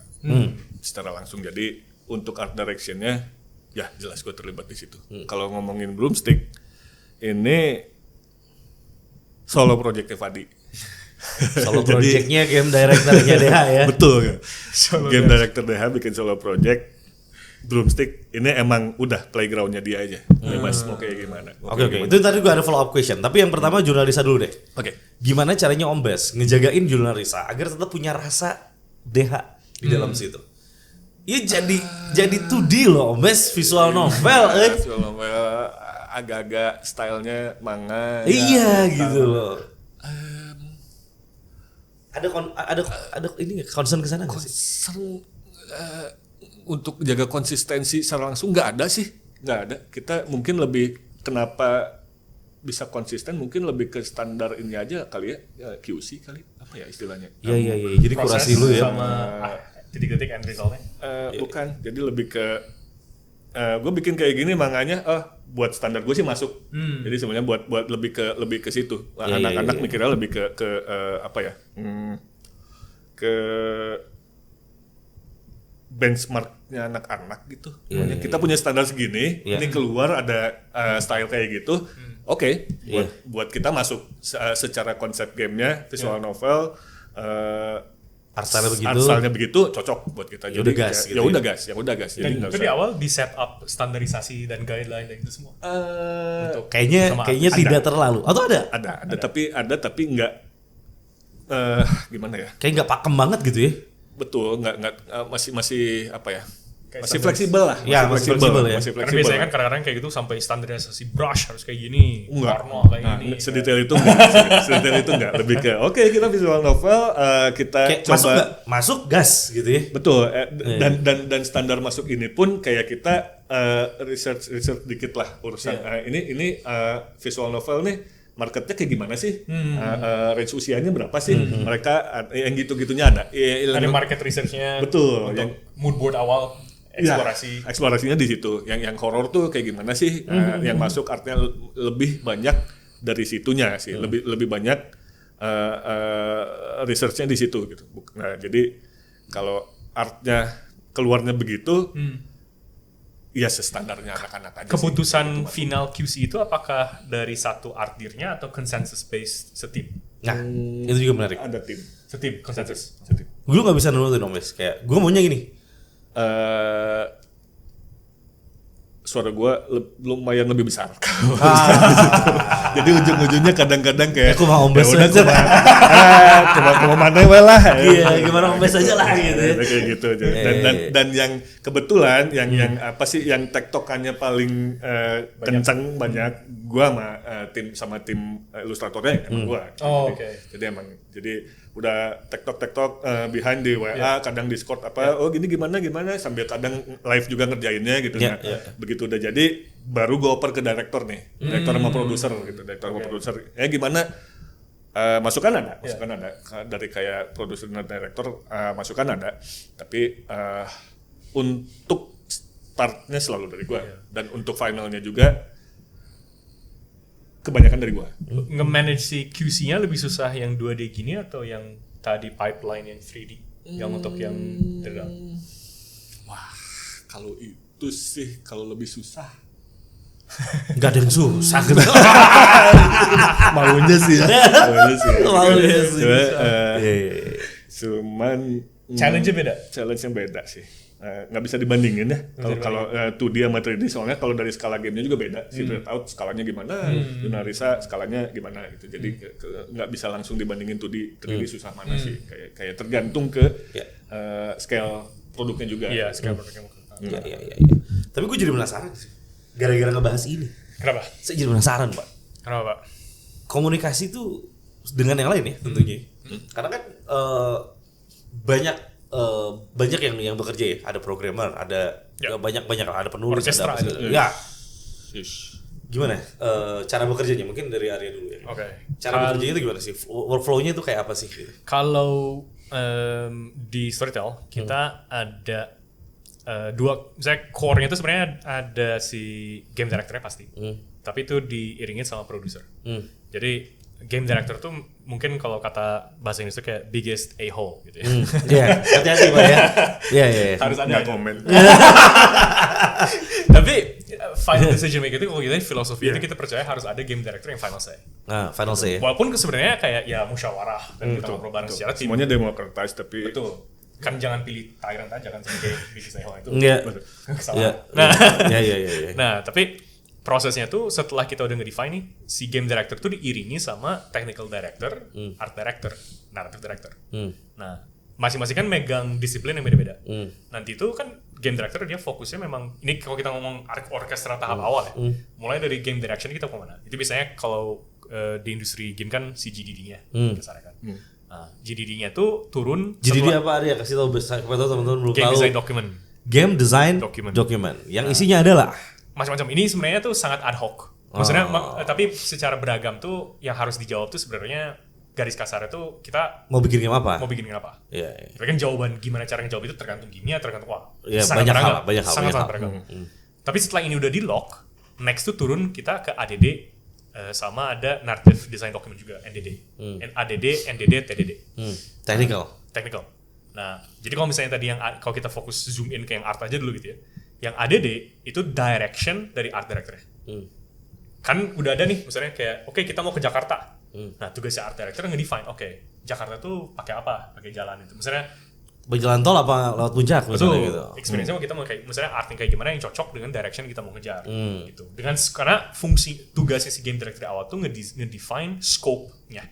secara langsung. Jadi untuk art directionnya, ya jelas gue terlibat di situ. Kalau ngomongin Broomstick, ini solo projectnya Fadi. Solo projectnya game directornya DH ya. Betul. Game director DH bikin solo project. Broomstick ini emang udah playgroundnya dia aja. Bebas mau kayak gimana. Oke. Itu tadi gue ada follow up question. Tapi yang pertama Jurnal Risa dulu deh. Oke. Gimana caranya Om Bes ngejagain Jurnal Risa agar tetap punya rasa DH di dalam situ? Iya jadi 2D loh Om Bes, visual novel. Visual novel agak-agak stylenya manga. Iya gitu loh. Ada ini nggak concern ke sana nggak sih? Untuk jaga konsistensi secara langsung nggak ada. Kita mungkin lebih kenapa bisa konsisten mungkin lebih ke standar ini aja kali ya, QC kali apa ya istilahnya. Iya. Jadi kurasi lu ya. Sama titik-titik end result-nya. Bukan, jadi lebih ke gue bikin kayak gini manganya buat standar gue sih masuk. Jadi sebenarnya buat lebih ke situ. Anak-anak mikirnya lebih ke apa ya? Ke benchmarknya anak-anak gitu. Kita punya standar segini, ini keluar ada style kayak gitu. Oke, buat kita masuk secara konsep gamenya, visual novel, art style begitu cocok buat kita. Ya udah gas. Ya udah gas. Jadi Dan itu di awal di set up standarisasi dan guideline dan itu semua. Kayaknya tidak terlalu. Atau ada? Ada tapi nggak gimana ya? Kayak nggak pakem banget gitu ya? Betul, nggak masih apa ya? Masih fleksibel lah. Ya, masih fleksibel ya. Karena biasanya kan kadang-kadang kayak gitu sampai standarisasi brush harus kayak gini, warna kayak gini. Sedetail itu enggak. Lebih ke kita visual novel kita kayak coba masuk gas gitu ya. Betul. Dan standar masuk ini pun kayak kita research dikit lah urusan. Ini visual novel nih marketnya kayak gimana sih, range usianya berapa sih, mereka yang gitu-gitunya ada. Ada market research-nya. Betul. Untuk mood board awal eksplorasi. Ya, eksplorasinya di situ. Yang horor tuh kayak gimana sih, yang masuk artnya lebih banyak dari situnya sih, lebih banyak research-nya di situ gitu. Nah jadi kalau artnya keluarnya begitu. Ya standarnya anak-anak aja. Keputusan final QC itu apakah dari satu art dirnya atau consensus based setim? Nah, itu juga menarik. Ada tim. Setim, consensus. Gue gak bisa nurutin Om Wes. Kayak gue maunya gini. Suara gue lumayan lebih besar. Jadi ujung-ujungnya kadang-kadang kayak aku mau Om Wes ya udah aja. coba mana lah. Iya, gimana Om Wes aja lah gitu. Kayak gitu. Dan yang kebetulan yang apa sih yang tektokannya paling kencang banyak gua sama tim ilustratornya emang gua. Oh, oke. Jadi udah tektok behind di WA, kadang Discord oh gini gimana sambil kadang live juga ngerjainnya gitu. Nah, begitu udah jadi baru gue oper ke direktur nih, direktur sama produser gitu, direktur sama produser. Gimana? Masukan ada dari kayak produser dan direktur, masukan ada, tapi untuk startnya selalu dari gue dan untuk finalnya juga kebanyakan dari gue. Nge-manage si QC-nya lebih susah yang 2D gini atau yang tadi pipeline yang 3D? Yang untuk yang tegang? Wah, kalau itu sih kalau lebih susah. Gak ada yang susah gitu. Maunya sih ya. Maunya sih. Cuman Challenge-nya beda? Challenge-nya beda sih. Nggak bisa dibandingin ya. Kalau 2D sama 3D soalnya kalau dari skala gamenya juga beda. Si Breakout skalanya gimana, Lunarisa skalanya gimana gitu. Jadi nggak bisa langsung dibandingin 2D, 3D susah mana sih. Kayak tergantung ke scale produknya juga. Iya, scale produknya. Iya. Tapi gue jadi penasaran sih. Gara-gara ngebahas ini. Kenapa? Saya jadi penasaran, Pak. Kenapa, Pak? Komunikasi itu dengan yang lain ya tentunya. Karena kan banyak yang bekerja ya. Ada programmer, ada banyak ada penulis, orkestra ada ya. Gimana? Cara bekerjanya mungkin dari Arya dulu ya. Oke. Cara bekerjanya itu gimana sih? Workflow-nya itu kayak apa sih? Gitu? Kalau di Storytel kita ada misalnya core-nya itu sebenarnya ada si game director-nya pasti. Tapi itu diiringin sama produser. Jadi game director tuh mungkin kalau kata bahasa Inggris itu kayak biggest a-hole gitu ya. Iya, hati-hati Pak ya. Iya. Harus ada komen. Tapi final decision maker itu kalau kita filosofi itu kita percaya harus ada game director yang final say. Nah, final say. Walaupun sebenarnya kayak ya musyawarah dan kita ngobrol bareng secara tim. Semuanya democratize tapi Betul. Kan jangan pilih tyrant aja kan sebagai biggest a-hole itu. Iya. Kesalahan. Iya. Nah, tapi prosesnya tuh setelah kita udah nge-define nih, si game director tuh diiringi sama technical director, art director, narrative director. Nah, masing-masing kan megang disiplin yang beda-beda. Nanti itu kan game director dia fokusnya memang, ini kalau kita ngomong orkestra tahap awal ya, mulai dari game direction kita kemana? Itu biasanya kalau di industri game kan si GDD-nya, kasarnya kan. Nah, GDD-nya tuh turun GDD apa ada ya? Kasih tahu teman-teman belum tahu. Game Design Document. Game Design Document. Yang isinya adalah macam-macam. Ini sebenarnya tuh sangat ad hoc. Maksudnya, tapi secara beragam tuh yang harus dijawab tuh sebenarnya garis kasarnya tuh kita mau bikin game apa? Iya. Tapi kan jawaban gimana cara ngejawab itu tergantung gamenya, tergantung banyak hal. Sangat beragam. Tapi setelah ini udah di lock, next tuh turun kita ke ADD sama ada narrative design document juga NDD. ADD, NDD, TDD. Technical. Nah, jadi kalau misalnya tadi kalau kita fokus zoom in ke yang art aja dulu gitu ya. Yang ADD itu direction dari art director. Kan udah ada nih misalnya kayak oke, kita mau ke Jakarta. Nah, tugasnya art director nge-define Jakarta tuh pakai apa? Pakai jalan itu. Misalnya berjalan tol apa lewat puncak misalnya gitu. Experience-nya kita mau kayak misalnya art yang kayak gimana yang cocok dengan direction kita mau ngejar gitu. Karena fungsi tugasnya si game director awal tuh nge-define scope-nya.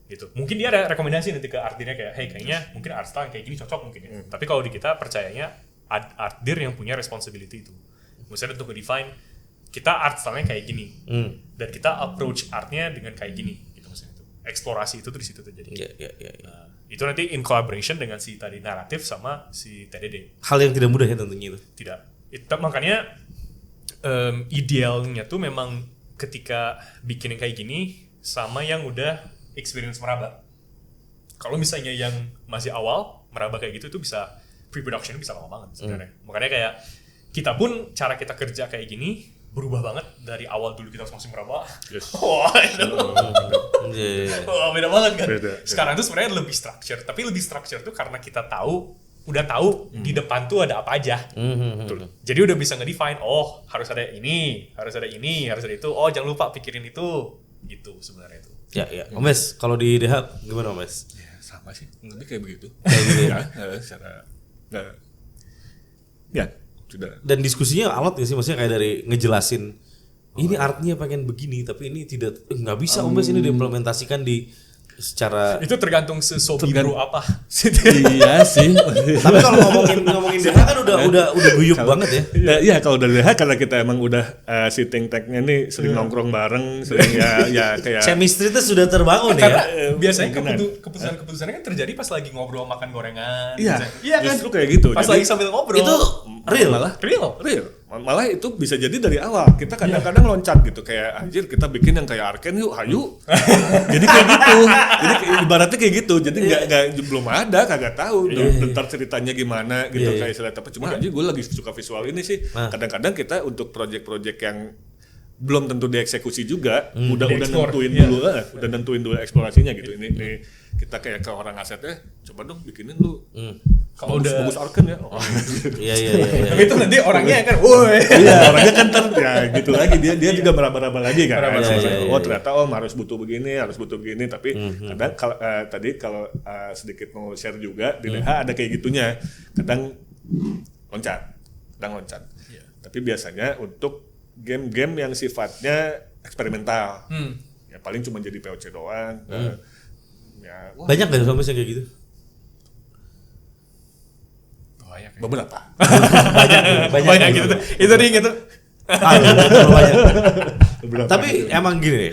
Gitu. Mungkin dia ada rekomendasi nanti ke art dir-nya kayak hey kayaknya mungkin art style kayak gini cocok mungkin ya. Tapi kalau di kita percayanya art dir yang punya responsibility itu. Misalnya untuk nge-define kita art style-nya kayak gini. Dan kita approach art-nya dengan kayak gini gitu maksudnya itu. Eksplorasi itu tuh di situ terjadi. Iya. Itu nanti in collaboration dengan si tadi naratif sama si TDD. Hal yang tidak mudah ya tentunya itu. Tidak. Makanya idealnya tuh memang ketika bikin yang kayak gini sama yang udah experience meraba. Kalau misalnya yang masih awal meraba kayak gitu itu bisa pre-production bisa lama banget sebenarnya. Makanya kayak kita pun cara kita kerja kayak gini berubah banget dari awal dulu kita masih meraba. Yes. Wah, itu. Iya. Wah, beda banget kan. Beda. Sekarang tuh sebenarnya lebih structure, tapi lebih structure tuh karena kita udah tahu di depan tuh ada apa aja. Jadi udah bisa nge-define, oh harus ada ini, harus ada ini, harus ada itu. Oh jangan lupa pikirin itu, gitu sebenarnya itu. Ya. Om Mes, kalau di DH gimana Om Mes? Ya, sama sih, lebih kayak begitu. Kayak gitu ya? Secara ya sudah. Dan diskusinya alot gak sih? Maksudnya kayak dari ngejelasin ini artinya pengen begini tapi ini tidak nggak bisa Om Mes ini diimplementasikan di secara Itu tergantung sesobi bro apa. Iya sih. tapi kalau ngomongin DH kan udah guyup banget ya. Iya kalau dari DH karena kita emang udah sitting tag-nya nih sering nongkrong bareng, sering ya kayak Chemistry itu sudah terbangun Karena ya. biasanya kemungkinan. keputusan-keputusannya kan terjadi pas lagi ngobrol makan gorengan. Iya, Iya kan? justru kayak gitu. Pas Jadi- lagi sambil ngobrol. Itu real malah. real. Malah itu bisa jadi dari awal. Kita kadang-kadang loncat gitu kayak anjir kita bikin yang kayak Arken yuk, hayu. Jadi kayak gitu. Jadi ibaratnya kayak gitu. Jadi nggak belum ada, kagak tahu bentar ceritanya gimana gitu Iya, iya. kayak istilah apa. Cuma anjir gue lagi suka visual ini sih. Nah. Kadang-kadang kita untuk project-project yang belum tentu dieksekusi juga, udah Di-explore, nentuin iya. dulu, udah nentuin dulu eksplorasinya gitu. Ini kita kayak ke orang asetnya, coba dong bikinin lu. Kalau Bagus, udah bagus Arken ya. Oh. Iya. tapi itu nanti orangnya kan, woi. Iya, orangnya kan ya gitu lagi dia juga meraba-raba lagi kan. Meraba-raba, iya. Oh ternyata harus butuh begini, tapi kadang tadi kalau sedikit mau share juga di DH ada kayak gitunya. Kadang loncat. Tapi biasanya untuk game-game yang sifatnya eksperimental. Ya paling cuma jadi POC doang. Ya, wah, Banyak gak Om Mes yang kayak gitu? Banyak. beberapa. Banyak gitu. Itu ring itu. Banyak. Beberapa. Tapi emang gini deh,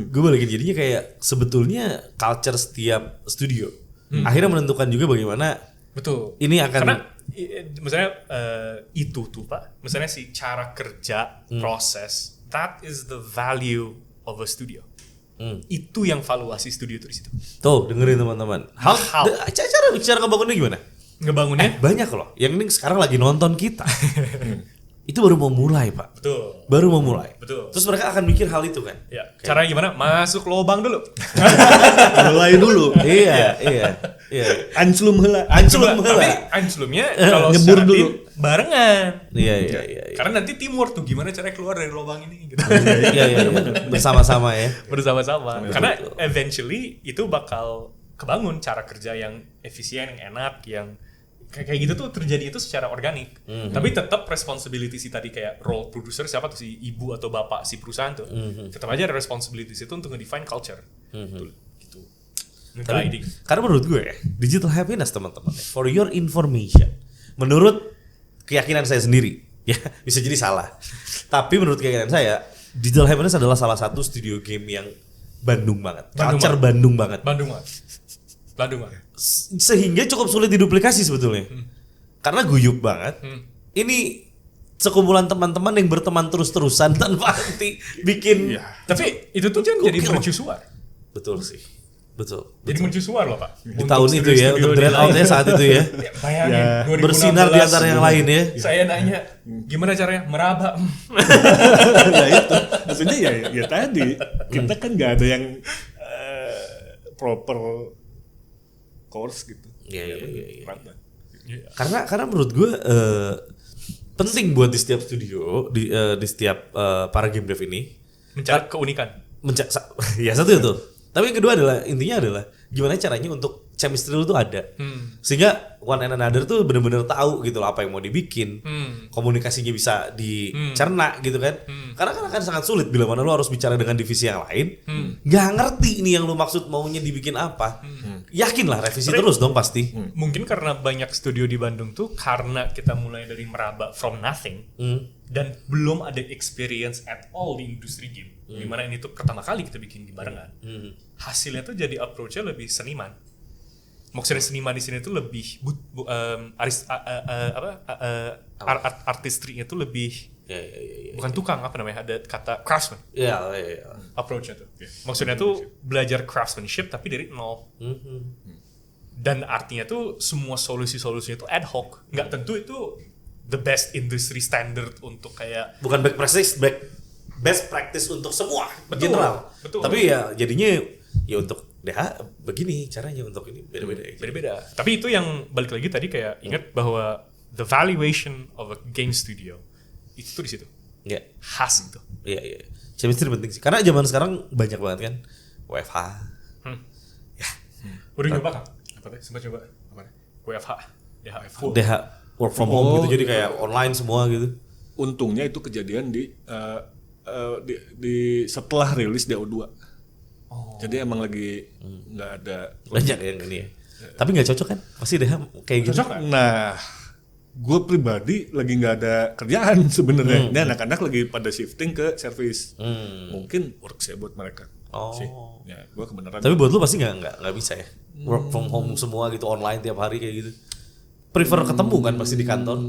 gue balikin jadinya kayak sebetulnya culture setiap studio akhirnya menentukan juga bagaimana Betul. ini akan Karena misalnya itu tuh Pak, misalnya si cara kerja, proses, that is the value of a studio. Itu yang valuasi studio itu di situ. tuh dengerin teman-teman. How? Cara ngebangunnya gimana? Ngebangunnya Banyak loh. Yang ini sekarang lagi nonton kita. Itu baru mau mulai Pak. betul. Baru mau mulai. Betul. Terus mereka akan mikir hal itu kan. Ya, caranya gimana? Masuk lubang dulu. mulai dulu. Iya. Anslum heula. Anculum Tapi heula. anslumnya kalau nyebur secara dulu. tim barengan. Iya. Karena nanti teamwork tuh gimana caranya keluar dari lubang ini gitu. Iya. Bersama-sama ya. Bersama-sama. Karena eventually itu bakal kebangun cara kerja yang efisien, yang enak, yang kayak gitu tuh terjadi itu secara organik. Tapi tetap responsibility si tadi kayak role producer siapa tuh si ibu atau bapak si perusahaan tuh. Tetap aja ada responsibility itu untuk ngedefine culture. Gitu. Tapi, karena menurut gue ya, digital happiness teman-teman, for your information, menurut keyakinan saya sendiri, ya bisa jadi salah. Tapi menurut keyakinan saya, digital happiness adalah salah satu studio game yang Bandung banget, culture Bandung banget. Bandung. Sehingga cukup sulit diduplikasi sebetulnya. Karena guyup banget. Ini sekumpulan teman-teman yang berteman terus-terusan tanpa arti bikin. Tapi itu tuh kan jadi mercusuar. Betul sih. Betul. Jadi mercusuar loh Pak. Di tahun itu ya, untuk dread out-nya saat itu ya. Bayangin, 2016, Bersinar di antara yang lain ya. Saya nanya, gimana caranya meraba? Nah itu maksudnya ya tadi kita kan nggak ada yang proper course gitu. Iya. Rata. Karena menurut gue penting buat di setiap studio, di setiap para game dev ini Mencari keunikan. ya satu itu. Tapi yang kedua adalah intinya adalah gimana caranya untuk chemistry lu tuh ada. Sehingga one and another tuh bener-bener tahu gitu loh apa yang mau dibikin. Komunikasinya bisa dicerna gitu kan. Karena kan akan sangat sulit bila mana lu harus bicara dengan divisi yang lain. Nggak ngerti ini yang lu maksud maunya dibikin apa. Yakin lah revisi terus dong pasti. Mungkin karena banyak studio di Bandung tuh karena kita mulai dari meraba from nothing dan belum ada experience at all di industri game. Dimana ini tuh pertama kali kita bikin di barengan. Hasilnya tuh jadi approach-nya lebih seniman. Maksudnya seniman di sini tuh lebih artistry-nya tuh lebih Ya. Bukan tukang, apa namanya? Ada kata craftsman. Ya. Approach-nya tuh. Maksudnya tuh belajar craftsmanship tapi dari nol. Dan artinya tuh semua solusinya tuh ad hoc. Nggak tentu itu the best industry standard untuk kayak Bukan best practice untuk semua Betul, general. betul. Tapi ya jadinya ya untuk DH begini caranya, untuk ini beda-beda. beda-beda. Tapi itu yang balik lagi tadi kayak ingat bahwa the valuation of a game studio itu tuh di situ. Ya. Khas gitu. Iya. Chemistry penting sih. Karena zaman sekarang banyak banget kan WFH. Udah nyoba kan? Apa deh? Sempat coba. Apa deh? WFH. DHF. DH work from home gitu, jadi kayak online semua gitu. Untungnya itu kejadian di setelah rilis DO2. Jadi emang lagi nggak ada. Banyak yang ini ya. Tapi nggak cocok kan? Pasti DH kayak gitu. Cocok nggak? Nah, gue pribadi lagi nggak ada kerjaan sebenarnya. Ini anak-anak lagi pada shifting ke service. Mungkin works ya buat mereka. Oh. Sih. Ya, gue kebenaran. Tapi buat lu pasti nggak bisa ya. Work from home semua gitu, online tiap hari kayak gitu. Prefer ketemu kan pasti di kantor.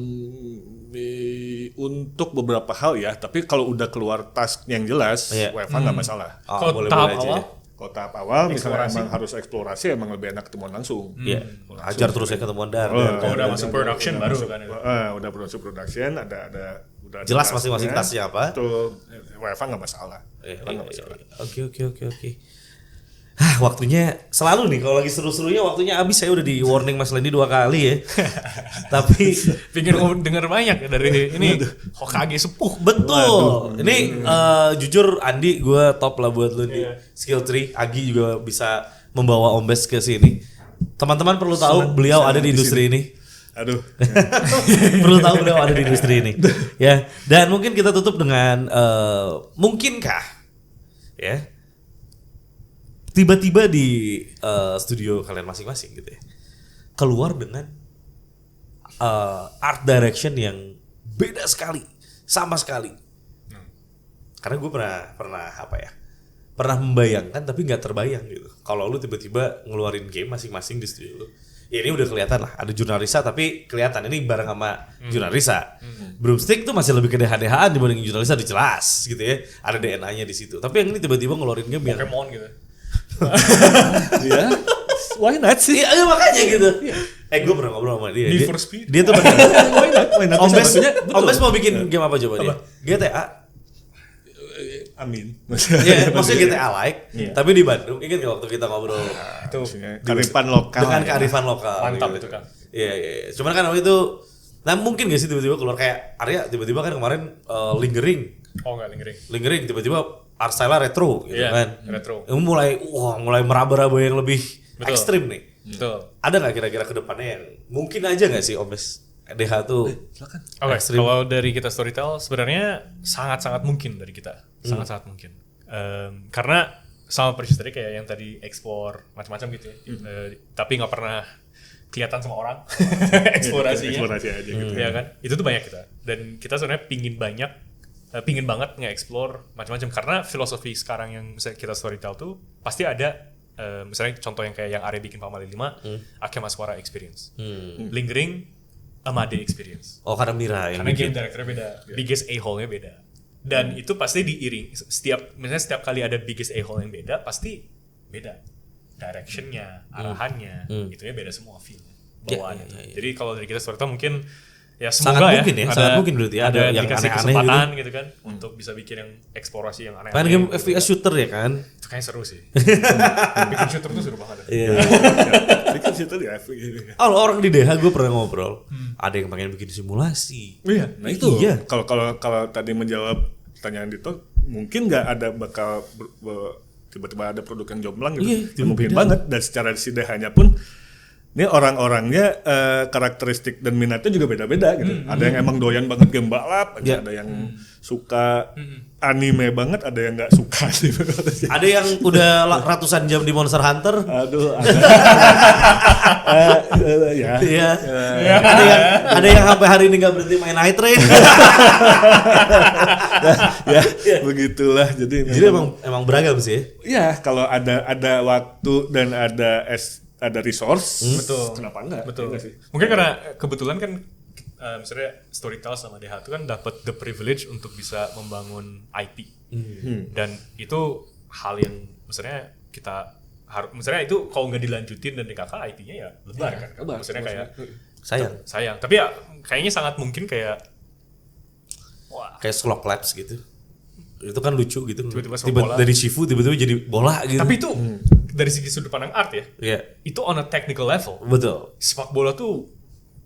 Untuk beberapa hal ya, tapi kalau udah keluar task yang jelas, Iya. WFH nggak masalah. Kalau Boleh-boleh tahap aja awal, ya. Kalau tahap awal, misalnya Eksplorasi. emang harus eksplorasi, emang lebih enak ketemuan langsung. Iya. Ajar terus ya ketemuan dar. kalau udah masuk production baru kan. Udah masuk production, udah ada Jelas tasknya. masing-masing tasknya apa. Betul, WFH nggak masalah. Iya. WFH nggak masalah. Oke. Waktunya selalu nih kalau lagi seru-serunya waktunya habis. Saya udah di warning Mas Lendi 2 kali ya. Tapi Pingin denger banyak ya dari ini Hokage sepuh. betul. Ini jujur Andi gue top lah buat lu nih. Skill tree. Agi juga bisa membawa Ombes ke sini. Teman-teman perlu tahu beliau ada di industri ini. Aduh. Perlu tahu beliau ada di industri ini. Ya. Dan mungkin kita tutup dengan mungkinkah ya tiba-tiba di studio kalian masing-masing gitu ya keluar dengan art direction yang beda sekali, sama sekali. Karena gue pernah membayangkan tapi nggak terbayang gitu. Kalau lu tiba-tiba ngeluarin game masing-masing di studio lu, ya ini udah kelihatan lah. Ada Jurnalisa tapi kelihatan ini bareng sama Jurnalisa. Broomstick tuh masih lebih ke DH-DH-an dibanding Jurnalisa, udah jelas gitu ya. Ada DNA-nya di situ. Tapi yang ini tiba-tiba ngeluarin game yang Pokemon gitu. Ya, why not sih? Iya makanya gitu. Gue pernah ngobrol sama dia. Need for Speed. Dia tuh Why not? Ombes mau bikin game apa coba dia? GTA. Amin. Iya, maksudnya GTA like, tapi di Bandung. Ingat nggak waktu kita ngobrol Itu Kearifan lokal. dengan kearifan lokal. Mantap gitu. itu kan. Iya. Cuman kan waktu itu, nah mungkin gak sih tiba-tiba keluar kayak Arya tiba-tiba kan kemarin lingering Oh enggak lingering. tiba-tiba art style retro gitu Iya, kan. retro. Mulai meraba-raba yang lebih Betul. ekstrim nih. Betul. Ada nggak kira-kira ke depannya yang mungkin aja nggak sih Ombes DH tuh Silakan. Oke, ekstrim? kalau dari kita Storytel sebenarnya sangat-sangat mungkin dari kita. Sangat-sangat mungkin. Karena sama persis tadi kayak yang tadi explore macam-macam gitu ya. Tapi nggak pernah kelihatan sama orang eksplorasinya. Eksplorasi aja gitu. Ya kan? Itu tuh banyak kita. Dan kita sebenarnya pingin banget nge-explore macam-macam karena filosofi sekarang yang misalnya kita Storytel tuh pasti ada misalnya contoh yang kayak yang Arya bikin Family 5, Akemaswara Experience. Lingering Amade Experience. Oh karena Mira yang Karena game bikin. directornya beda, biggest A-hole-nya beda. Dan itu pasti diiring setiap kali ada biggest A-hole yang beda pasti beda. Directionnya, arahannya, itunya beda semua feel-nya, bawaannya. Ya. Jadi kalau dari kita Storytel mungkin ya Sangat semoga mungkin ya, sangat mungkin berarti ada yang dikasih aneh-aneh kesempatan gitu kan untuk bisa bikin yang eksplorasi yang aneh-aneh. Pengen game FPS shooter ya kan? Itu kayaknya seru sih. Bikin shooter tuh seru banget. Iya. Bikin situ ya. Oh orang di DH gue pernah ngobrol, ada yang pengen bikin simulasi. Iya, nah itu. Iya. Kalau tadi menjawab pertanyaan Dito, mungkin nggak ada bakal tiba-tiba ada produk yang jomplang gitu. Iya, Ya, mungkin banget. Dan secara si DH-nya pun ini orang-orangnya karakteristik dan minatnya juga beda-beda gitu. Ada yang emang doyan banget game balap, Ya. ada yang suka anime banget, ada yang nggak suka sih. Ada yang udah ratusan jam di Monster Hunter. Aduh, ya. Iya. Ada yang sampai hari ini nggak berhenti main Night Train. Ya, begitulah. Jadi emang beragam sih. ya kalau ada waktu dan ada resource, Betul. kenapa enggak? Betul. Iya nggak sih? Mungkin karena kebetulan kan misalnya Storytel sama DH itu kan dapat the privilege untuk bisa membangun IP. Dan itu hal yang misalnya kita harus, misalnya itu kalau nggak dilanjutin dan DKK IP-nya ya lebar kan. Maksudnya kayak sayang. Tapi ya kayaknya sangat mungkin kayak kayak Slok Labs gitu. Itu kan lucu gitu. Tiba-tiba Dari Shifu tiba-tiba jadi bola gitu. tapi itu dari segi sudut pandang art ya, itu on a technical level. Betul. Sepak bola tuh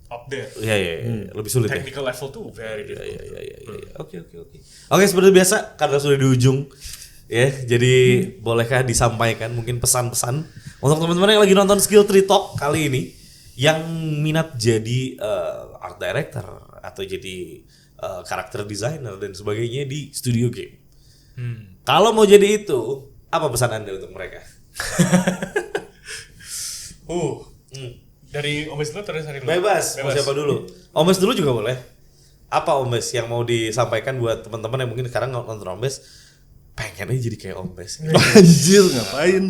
up there. Iya. Lebih sulit ya. Technical level tuh very difficult. Iya. Oke, seperti biasa karena sudah di ujung ya, jadi bolehkah disampaikan mungkin pesan-pesan untuk teman-teman yang lagi nonton Skill Tree Talk kali ini yang minat jadi art director atau jadi karakter designer dan sebagainya di studio game. Kalau mau jadi itu, apa pesan Anda untuk mereka? Dari Omes dulu terus hari Bebas. Mau siapa dulu? Omes dulu juga boleh. Apa Omes yang mau disampaikan buat teman-teman yang mungkin sekarang nonton Omes pengennya jadi kayak Omes? Anjir, ngapain?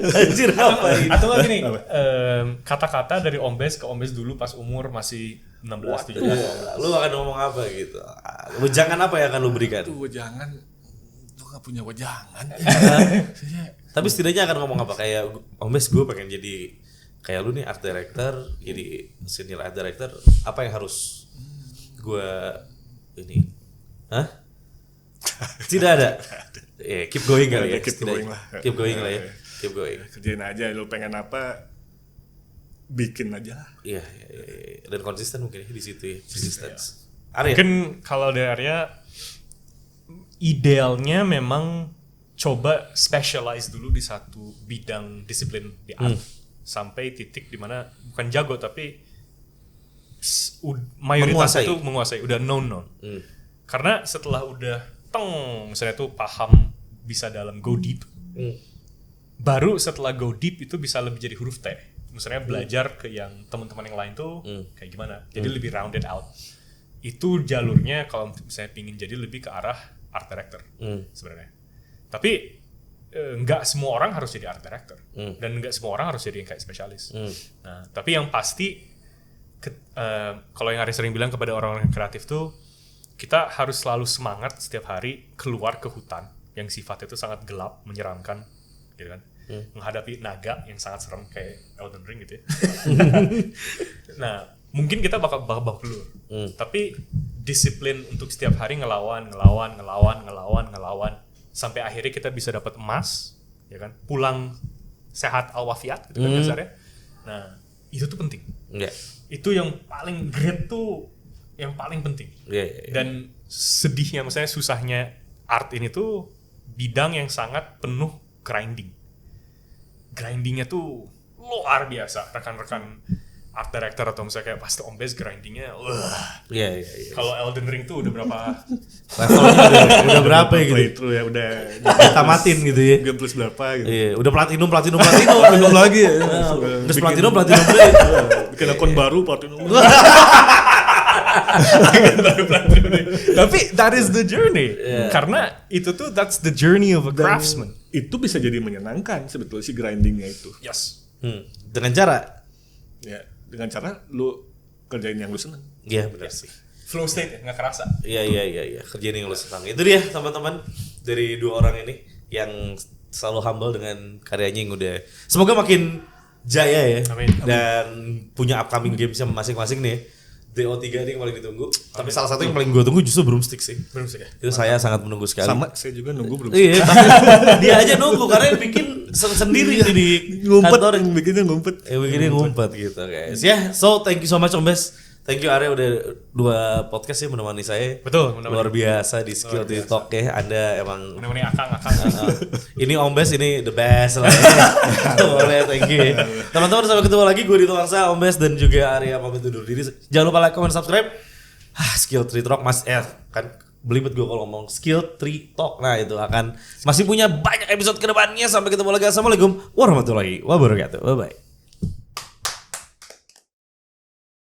Anjir ngapain? Atau lagi nih, kata-kata dari Ombes ke Ombes dulu pas umur masih 16-17. Lu akan ngomong apa gitu? Wejangan apa yang akan lu berikan? Wejangan, lu gak punya wejangan. Tapi setidaknya akan ngomong apa? Kayak Ombes, gue pengen jadi kayak lu nih art director, jadi senior art director. Apa yang harus gue ini? Hah? Tidak ada. Keep going kali ya. Keep going lah. Keep going lah ya. Keep going. Kerjain aja, lu pengen apa, bikin aja lah. Iya. Dan konsisten mungkin di situ ya. Persistence. Arya? Mungkin kalau dari Arya, idealnya memang coba specialize dulu di satu bidang disiplin di art. Sampai titik dimana bukan jago tapi mayoritas itu menguasai, udah known. Karena setelah udah misalnya tuh paham bisa dalam go deep, baru setelah go deep itu bisa lebih jadi huruf T. Misalnya belajar ke yang teman-teman yang lain tuh kayak gimana, jadi lebih rounded out. Itu jalurnya kalau misalnya pingin jadi lebih ke arah art director sebenarnya. Tapi nggak semua orang harus jadi art director dan nggak semua orang harus jadi yang kayak spesialis. Nah, tapi yang pasti kalau yang Ari sering bilang kepada orang-orang kreatif tuh, kita harus selalu semangat setiap hari keluar ke hutan yang sifatnya itu sangat gelap, menyeramkan, gitu kan, menghadapi naga yang sangat serem kayak Elden Ring gitu ya. Nah, mungkin kita bakal belur, tapi disiplin untuk setiap hari ngelawan, sampai akhirnya kita bisa dapat emas, ya kan, pulang sehat alwafiat, gitu kan dasarnya. Nah, itu tuh penting. Itu yang paling great tuh, yang paling penting. Dan sedihnya, misalnya susahnya art ini tuh bidang yang sangat penuh grindingnya tuh luar biasa. Rekan-rekan art director atau misalnya kayak pasti Ombes grindingnya kalau Elden Ring tuh udah berapa levelnya udah berapa ya gitu itu ya udah tamatin gitu ya, game plus berapa gitu. Udah platinum lagi ya. Terus platinum bikin akun baru platinum. Tapi that is the journey. Karena itu tuh that's the journey of a craftsman. Itu bisa jadi menyenangkan sebetulnya si grindingnya itu. Yes. Dengan cara lu kerjain yang lu seneng. Iya benar sih. Flow state ya, nggak kerasa. Iya. Kerjain yang lu senang. Itu dia teman-teman dari dua orang ini yang selalu humble dengan karyanya yang udah semoga makin jaya ya. Amin. Dan punya upcoming games yang masing-masing nih. DO3 ini yang paling ditunggu. Tapi salah satu yang paling gue tunggu justru Broomstick sih. Broomstick ya. Itu saya sangat menunggu sekali. Sama, saya juga nunggu belum. Iya, tapi dia aja nunggu karena dia bikin sendiri di kantor. Bikinnya ngumpet. Bikinnya ngumpet gitu guys. So thank you so much Ombes. Thank you Arya udah 2 podcast ya menemani saya. Betul, luar biasa di Skill Tree Talk ya. Anda emang menemani akang. Ini Ombes ini the best lah. Boleh, thank you. Teman-teman sampai ketemu lagi, gue Dito Wangsa, Ombes dan juga Arya pamit undur diri. Jangan lupa like, comment, subscribe. Skill Tree Talk kan belibet gue kalau ngomong Skill Tree Talk. Nah, itu akan masih punya banyak episode ke depannya. Sampai ketemu lagi. Assalamualaikum warahmatullahi wabarakatuh. Bye bye.